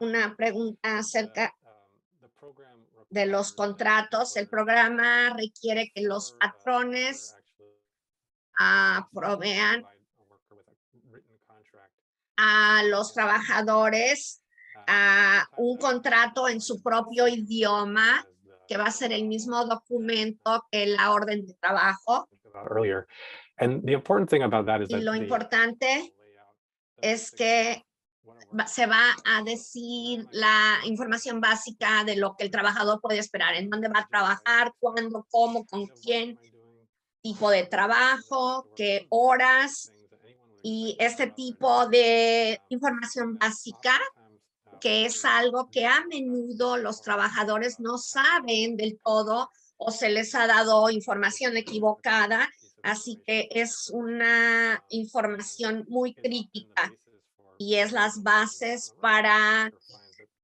Una pregunta acerca de los contratos. El programa requiere que los patrones provean a los trabajadores un contrato en su propio idioma, que va a ser el mismo documento que la orden de trabajo. Y lo importante es que se va a decir la información básica de lo que el trabajador puede esperar, en dónde va a trabajar, cuándo, cómo, con quién, tipo de trabajo, qué horas, y este tipo de información básica, que es algo que a menudo los trabajadores no saben del todo o se les ha dado información equivocada, así que es una información muy crítica y es las bases para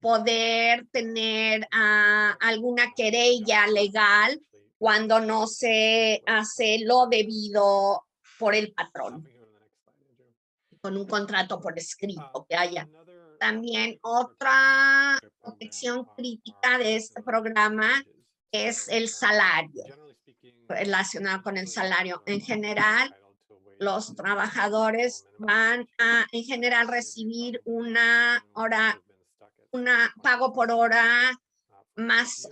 poder tener alguna querella legal cuando no se hace lo debido por el patrón, con un contrato por escrito que haya. También otra protección crítica de este programa es el salario, relacionado con el salario. En general, los trabajadores van a, en general, recibir una pago por hora más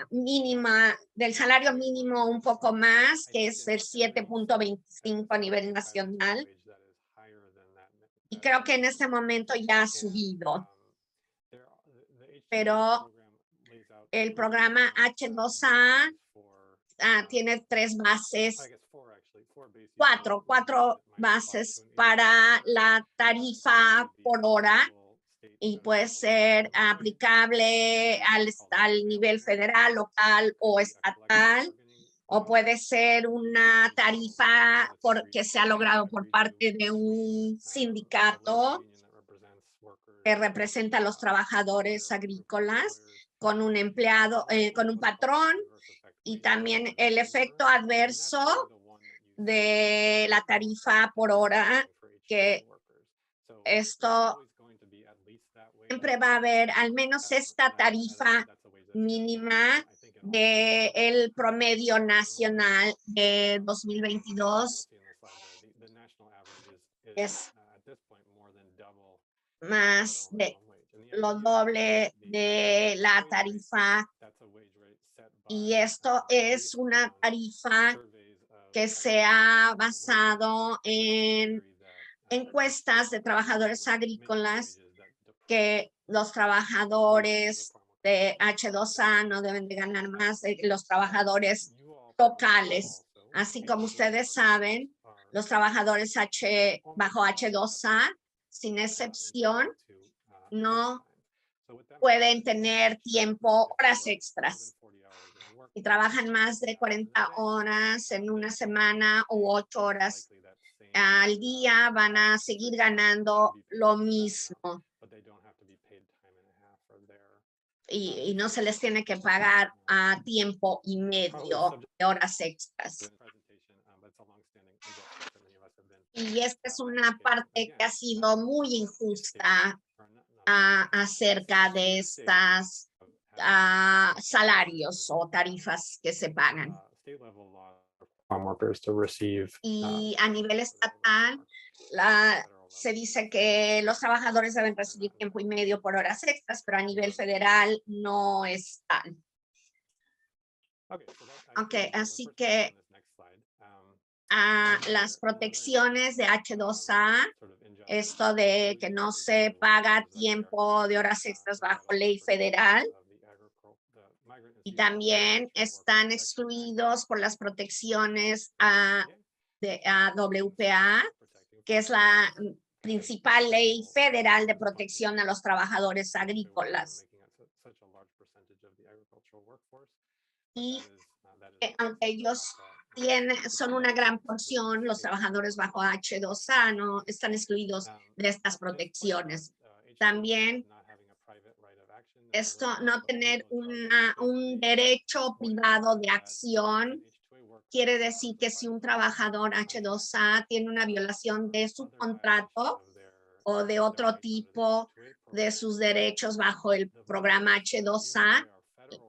mínima, del salario mínimo un poco más, que es el 7.25 a nivel nacional. Y creo que en este momento ya ha subido. Pero el programa H2A tiene cuatro bases para la tarifa por hora, y puede ser aplicable al nivel federal, local o estatal, o puede ser una tarifa que se ha logrado por parte de un sindicato que representa a los trabajadores agrícolas con un empleado, con un patrón, y también el efecto adverso de la tarifa por hora, que esto siempre va a haber al menos esta tarifa mínima del promedio nacional de 2022 es más de lo doble de la tarifa, y esto es una tarifa que se ha basado en encuestas de trabajadores agrícolas, que los trabajadores de H2A no deben de ganar más de los trabajadores locales. Así como ustedes saben, los trabajadores bajo H2A, sin excepción, no pueden tener horas extras. Si trabajan más de 40 horas en una semana u 8 horas al día, van a seguir ganando lo mismo. Y no se les tiene que pagar a tiempo y medio de horas extras. Y esta es una parte que ha sido muy injusta acerca de estas salarios o tarifas que se pagan. Y a nivel estatal, se dice que los trabajadores deben recibir tiempo y medio por horas extras, pero a nivel federal no es tal. Ok, así que las protecciones de H2A, esto de que no se paga tiempo de horas extras bajo ley federal, y también están excluidos por las protecciones de WPA, que es la principal ley federal de protección a los trabajadores agrícolas. Y aunque ellos son una gran porción, los trabajadores bajo H2A no están excluidos de estas protecciones. También no tener un derecho privado de acción quiere decir que si un trabajador H2A tiene una violación de su contrato o de otro tipo de sus derechos bajo el programa H2A,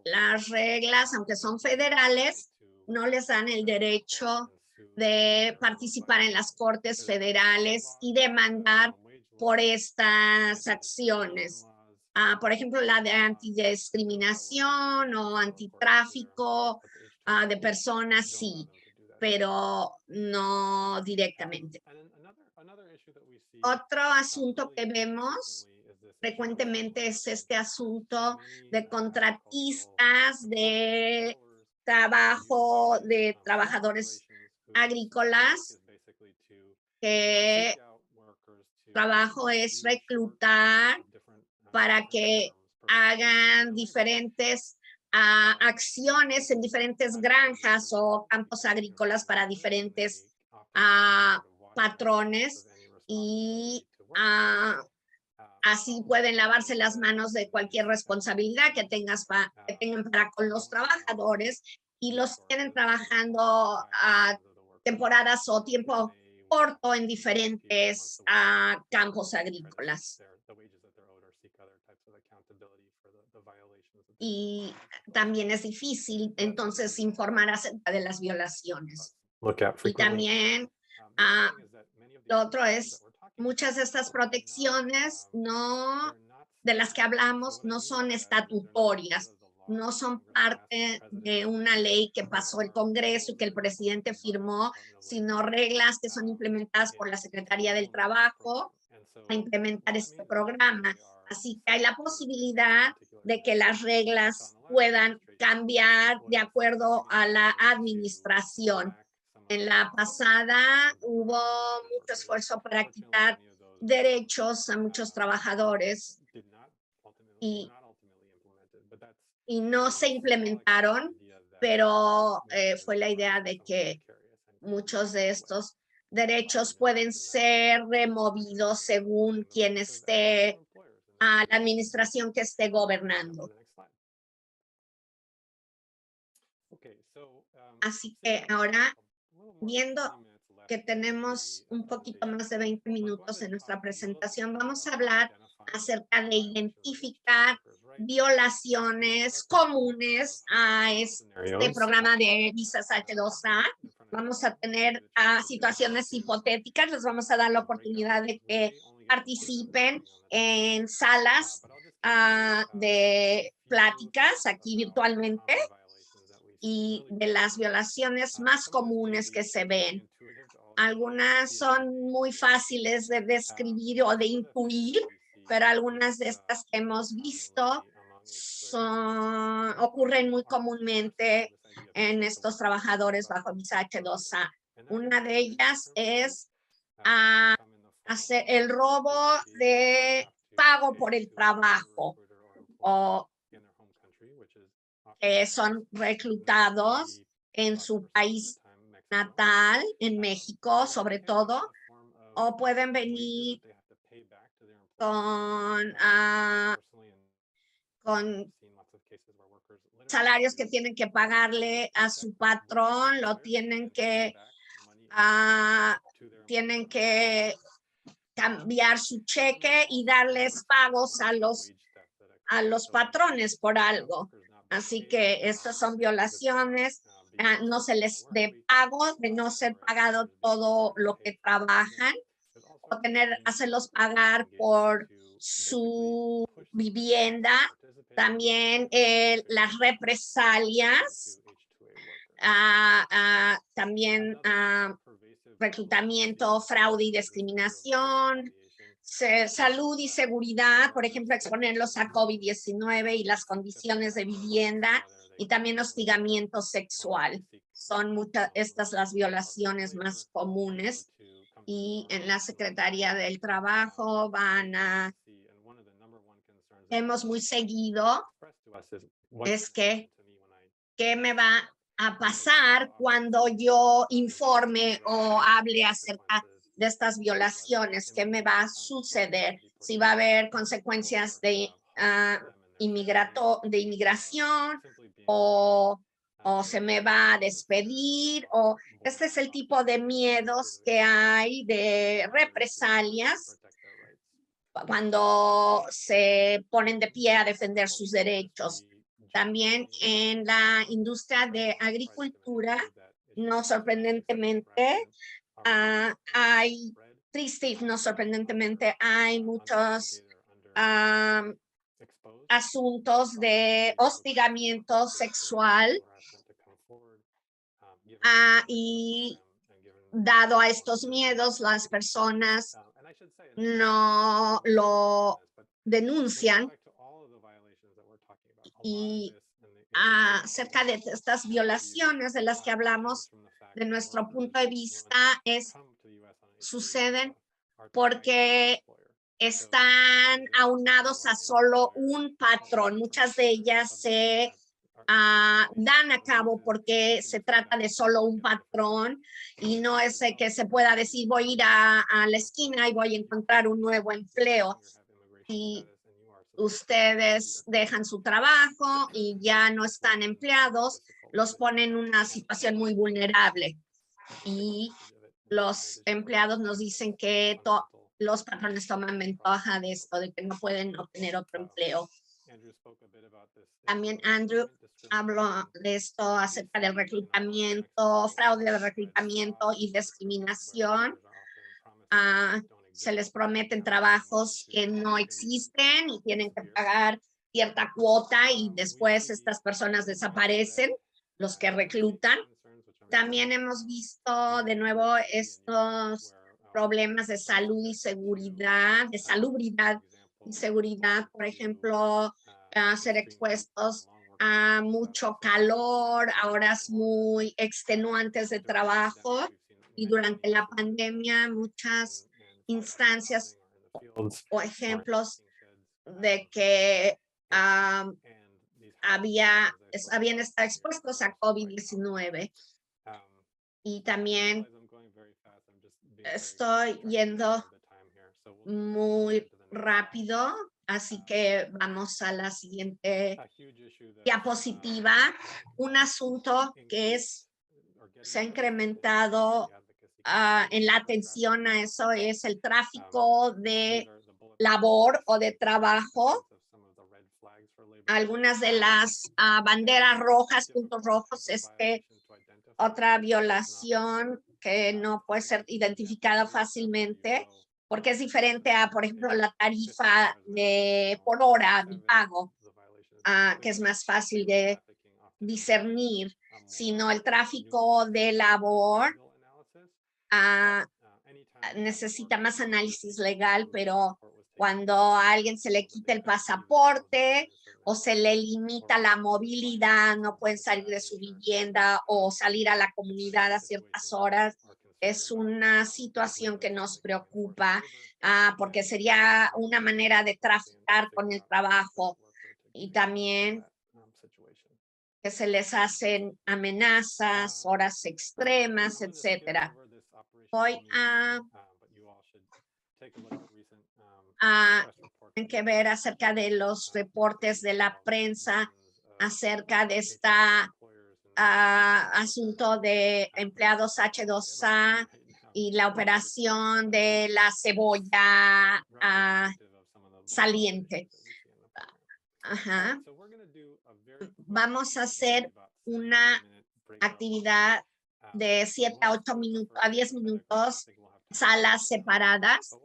las reglas, aunque son federales, no les dan el derecho de participar en las cortes federales y demandar por estas acciones. Por ejemplo, la de antidiscriminación o antitráfico de personas, sí, pero no directamente. Otro asunto que vemos frecuentemente es este asunto de contratistas de trabajo de trabajadores agrícolas, que trabajo es reclutar para que hagan diferentes acciones en diferentes granjas o campos agrícolas para diferentes patrones, y así pueden lavarse las manos de cualquier responsabilidad que tengan para con los trabajadores, y los tienen trabajando a temporadas o tiempo corto en diferentes campos agrícolas. Y también es difícil entonces informar acerca de las violaciones. Y también lo otro es, muchas de estas protecciones de las que hablamos no son estatutarias, no son parte de una ley que pasó el Congreso y que el presidente firmó, sino reglas que son implementadas por la Secretaría del Trabajo a implementar este programa. Así que hay la posibilidad de que las reglas puedan cambiar de acuerdo a la administración. En la pasada hubo mucho esfuerzo para quitar derechos a muchos trabajadores y no se implementaron, pero fue la idea de que muchos de estos derechos pueden ser removidos según quien esté a la administración que esté gobernando. Así que ahora, viendo que tenemos un poquito más de 20 minutos en nuestra presentación, vamos a hablar acerca de identificar violaciones comunes a este programa de visas H2A. Vamos a tener situaciones hipotéticas, les vamos a dar la oportunidad de que participen en salas de pláticas aquí virtualmente y de las violaciones más comunes que se ven. Algunas son muy fáciles de describir o de intuir, pero algunas de estas que hemos visto ocurren muy comúnmente en estos trabajadores bajo visa H2A. Una de ellas es hacer el robo de pago por el trabajo, o que son reclutados en su país natal, en México sobre todo, o pueden venir con salarios que tienen que pagarle a su patrón, lo tienen que cambiar su cheque y darles pagos a los patrones por algo. Así que estas son violaciones, no se les dé pago, de no ser pagado todo lo que trabajan, o hacerlos pagar por su vivienda. También las represalias, también reclutamiento, fraude y discriminación, salud y seguridad, por ejemplo, exponerlos a COVID-19 y las condiciones de vivienda, y también hostigamiento sexual. Son estas las violaciones más comunes, y en la Secretaría del Trabajo vemos muy seguido es que ¿qué me va a pasar cuando yo informe o hable acerca de estas violaciones? ¿Qué me va a suceder? Si va a haber consecuencias de inmigración, o se me va a despedir, o este es el tipo de miedos que hay de represalias cuando se ponen de pie a defender sus derechos. También en la industria de agricultura, no sorprendentemente, hay muchos asuntos de hostigamiento sexual, y dado a estos miedos, las personas no lo denuncian. Y acerca de estas violaciones de las que hablamos, de nuestro punto de vista, suceden porque están aunados a solo un patrón. Muchas de ellas se dan a cabo porque se trata de solo un patrón, y no es que se pueda decir voy a ir a la esquina y voy a encontrar un nuevo empleo. Y ustedes dejan su trabajo y ya no están empleados, los ponen en una situación muy vulnerable. Y los empleados nos dicen que los patrones toman ventaja de esto, de que no pueden obtener otro empleo. También Andrew habló de esto acerca del reclutamiento, fraude de reclutamiento y discriminación. Se les prometen trabajos que no existen y tienen que pagar cierta cuota, y después estas personas desaparecen, los que reclutan. También hemos visto de nuevo estos problemas de salud y seguridad, de salubridad y seguridad, por ejemplo, ser expuestos a mucho calor, a horas muy extenuantes de trabajo, y durante la pandemia muchas instancias o ejemplos de que habían estado expuestos a COVID-19. Y también estoy yendo muy rápido, así que vamos a la siguiente diapositiva. Un asunto que se ha incrementado en la atención a eso es el tráfico de labor o de trabajo. algunas de las banderas rojas, puntos rojos, otra violación que no puede ser identificada fácilmente, porque es diferente a, por ejemplo, la tarifa por hora de pago, que es más fácil de discernir, sino el tráfico de labor necesita más análisis legal, pero cuando a alguien se le quita el pasaporte o se le limita la movilidad, no pueden salir de su vivienda o salir a la comunidad a ciertas horas, es una situación que nos preocupa porque sería una manera de traficar con el trabajo y también que se les hacen amenazas, horas extremas, etcétera. Voy tienen que ver acerca de los reportes de la prensa acerca de asunto de empleados H2A y la operación de la cebolla saliente. Ajá. Vamos a hacer una actividad de 7 a 8 minutos, a 10 minutos, salas separadas,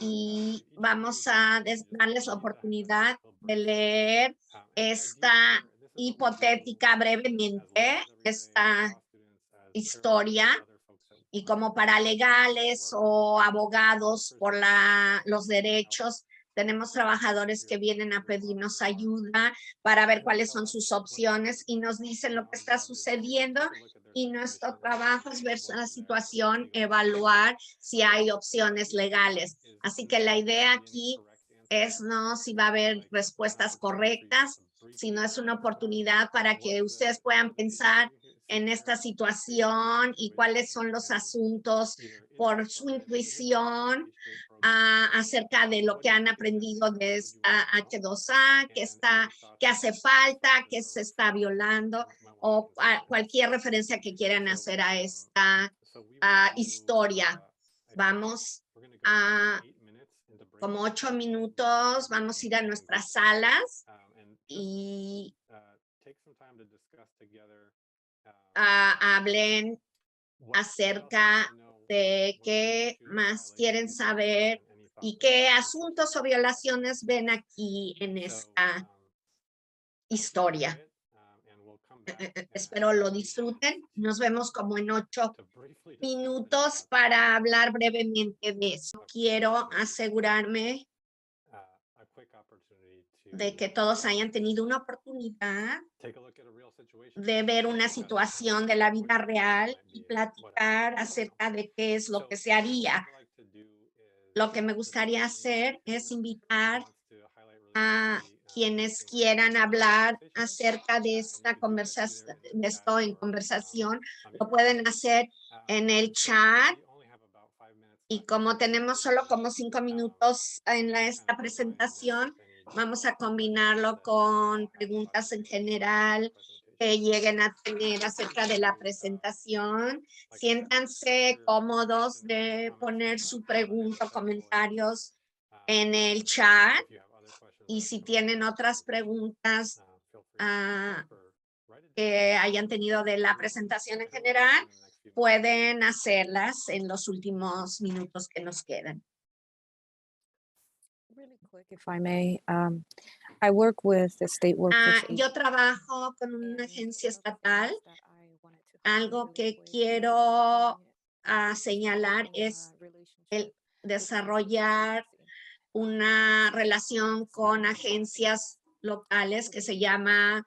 y vamos a darles la oportunidad de leer esta hipotética brevemente, esta historia, y como paralegales o abogados por los derechos, tenemos trabajadores que vienen a pedirnos ayuda para ver cuáles son sus opciones y nos dicen lo que está sucediendo, y nuestro trabajo es ver la situación, evaluar si hay opciones legales. Así que la idea aquí es no si va a haber respuestas correctas, sino es una oportunidad para que ustedes puedan pensar en esta situación y cuáles son los asuntos por su intuición acerca de lo que han aprendido de esta H2A, que hace falta, que se está violando, o cualquier referencia que quieran hacer a esta historia. Vamos a como 8 minutos, vamos a ir a nuestras salas y hablen acerca de qué más quieren saber y qué asuntos o violaciones ven aquí en esta historia. Espero lo disfruten. Nos vemos como en 8 minutos para hablar brevemente de eso. Quiero asegurarme de que todos hayan tenido una oportunidad de ver una situación de la vida real y platicar acerca de qué es lo que se haría. Lo que me gustaría hacer es invitar a quienes quieran hablar acerca de esta conversación, de esto en conversación, lo pueden hacer en el chat. Y como tenemos solo como 5 minutos en esta presentación, vamos a combinarlo con preguntas en general que lleguen a tener acerca de la presentación. Siéntanse cómodos de poner su pregunta o comentarios en el chat. Y si tienen otras preguntas que hayan tenido de la presentación en general, pueden hacerlas en los últimos minutos que nos quedan. Yo trabajo con una agencia estatal. Algo que quiero señalar es el desarrollar una relación con agencias locales que se llama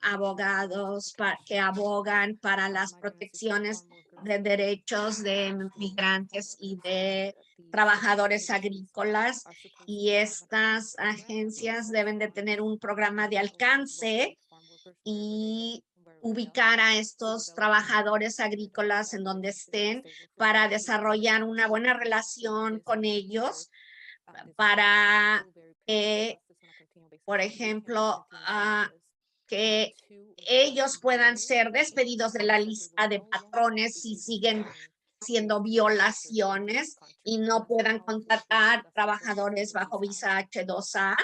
abogados que abogan para las protecciones de derechos de migrantes y de trabajadores agrícolas, y estas agencias deben de tener un programa de alcance y ubicar a estos trabajadores agrícolas en donde estén para desarrollar una buena relación con ellos para por ejemplo, que ellos puedan ser despedidos de la lista de patrones si siguen haciendo violaciones y no puedan contratar trabajadores bajo visa H2A.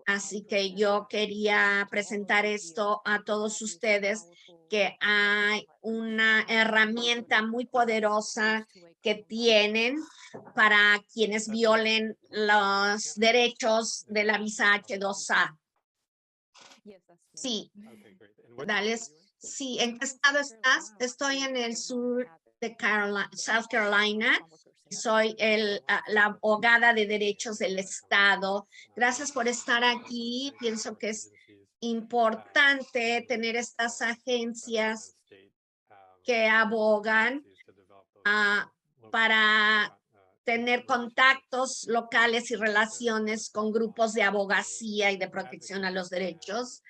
Así que yo quería presentar esto a todos ustedes, que hay una herramienta muy poderosa que tienen para quienes violen los derechos de la visa H2A. Sí, dale. Sí, ¿en qué estado estás? Estoy en el sur de South Carolina. Soy la abogada de derechos del estado. Gracias por estar aquí. Pienso que es importante tener estas agencias que abogan para tener contactos locales y relaciones con grupos de abogacía y de protección a los derechos,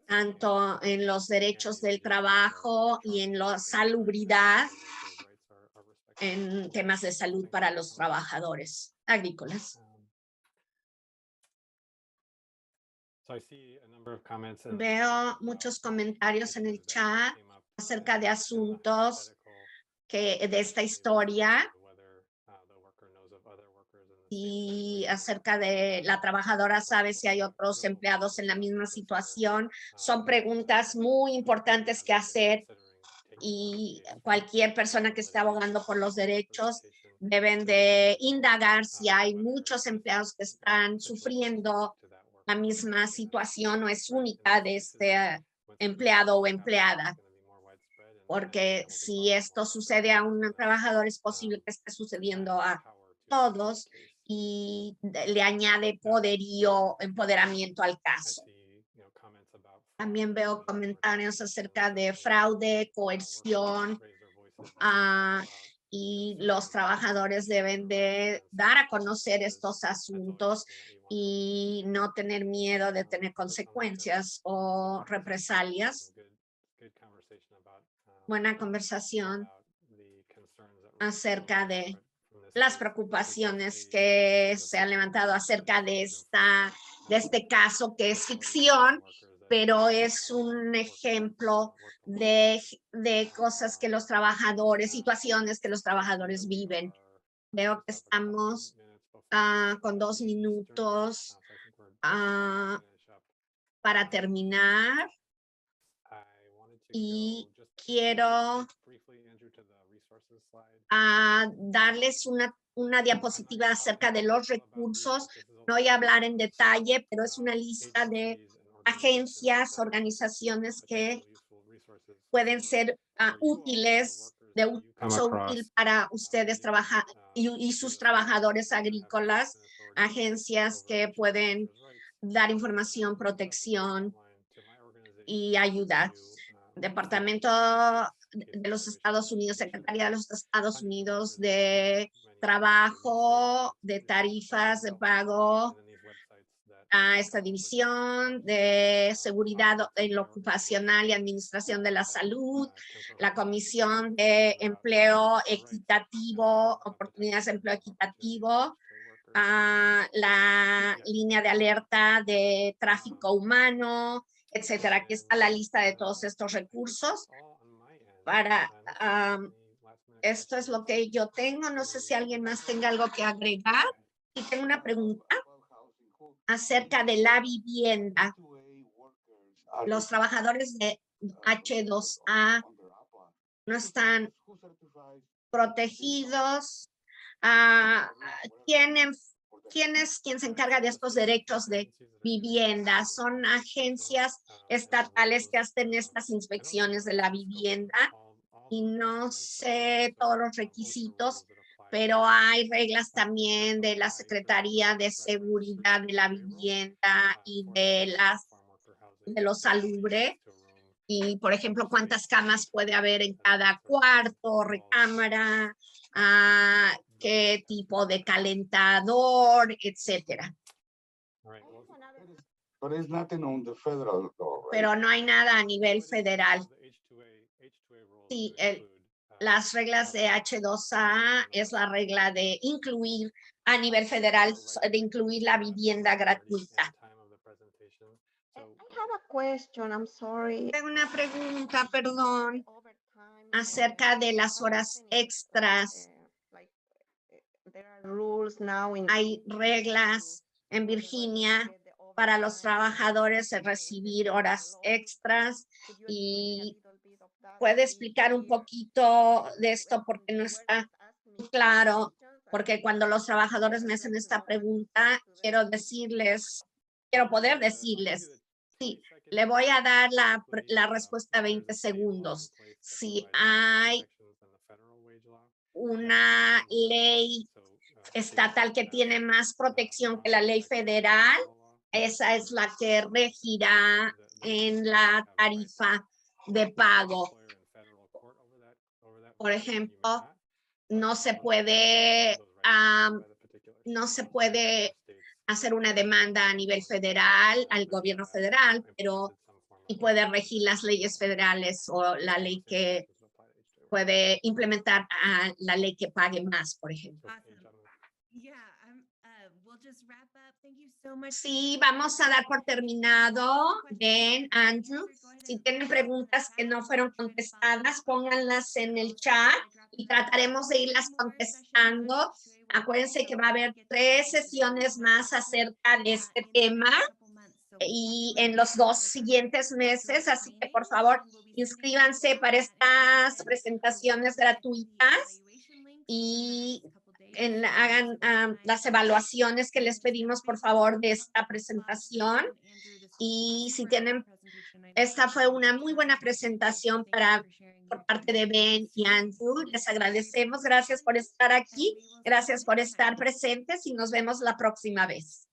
tanto en los derechos del trabajo y en la salubridad, en temas de salud para los trabajadores agrícolas. Veo muchos comentarios en el chat acerca de asuntos de esta historia y acerca de la trabajadora sabe si hay otros empleados en la misma situación. Son preguntas muy importantes que hacer y cualquier persona que esté abogando por los derechos deben de indagar si hay muchos empleados que están sufriendo la misma situación o es única de este empleado o empleada. Porque si esto sucede a un trabajador, es posible que esté sucediendo a todos y le añade poderío, empoderamiento al caso. También veo comentarios acerca de fraude, coerción, y los trabajadores deben de dar a conocer estos asuntos y no tener miedo de tener consecuencias o represalias. Buena conversación acerca de las preocupaciones que se han levantado acerca de este caso que es ficción, pero es un ejemplo de cosas que los trabajadores, situaciones que los trabajadores viven. Veo que estamos con 2 minutos para terminar y quiero darles una diapositiva acerca de los recursos. No voy a hablar en detalle, pero es una lista de agencias, organizaciones que pueden ser útiles, de uso útil para ustedes trabajar y sus trabajadores agrícolas, agencias que pueden dar información, protección y ayuda. Departamento de los Estados Unidos, Secretaría de los Estados Unidos de Trabajo, de Tarifas de Pago, a esta división de Seguridad en lo Ocupacional y Administración de la Salud, la Comisión de Empleo Equitativo, Oportunidades de Empleo Equitativo, la línea de alerta de tráfico humano, etcétera. Aquí está la lista de todos estos recursos. Esto es lo que yo tengo. No sé si alguien más tenga algo que agregar. Y tengo una pregunta acerca de la vivienda. Los trabajadores de H2A no están protegidos. ¿Quién es quien se encarga de estos derechos de vivienda? Son agencias estatales que hacen estas inspecciones de la vivienda y no sé todos los requisitos, pero hay reglas también de la Secretaría de Seguridad de la Vivienda y de lo salubre. Y, por ejemplo, cuántas camas puede haber en cada cuarto, recámara, qué tipo de calentador, etcétera. Pero no hay nada a nivel federal. Sí, las reglas de H2A es la regla de incluir a nivel federal, de incluir la vivienda gratuita. Tengo una pregunta, perdón, acerca de las horas extras. Hay reglas en Virginia para los trabajadores el recibir horas extras, y puede explicar un poquito de esto porque no está muy claro, porque cuando los trabajadores me hacen esta pregunta, quiero poder decirles, sí, le voy a dar la respuesta 20 segundos. Si hay una ley estatal que tiene más protección que la ley federal, esa es la que regirá en la tarifa de pago. Por ejemplo, no se puede hacer una demanda a nivel federal, al gobierno federal, pero y puede regir las leyes federales o la ley que puede implementar a la ley que pague más, por ejemplo. Sí, vamos a dar por terminado. Ben, Andrew, si tienen preguntas que no fueron contestadas, pónganlas en el chat y trataremos de irlas contestando. Acuérdense que va a haber 3 sesiones más acerca de este tema y en los 2 siguientes meses, así que por favor inscríbanse para estas presentaciones gratuitas y hagan las evaluaciones que les pedimos, por favor, de esta presentación. Y si tienen, esta fue una muy buena presentación por parte de Ben y Andrew. Les agradecemos. Gracias por estar aquí. Gracias por estar presentes y nos vemos la próxima vez.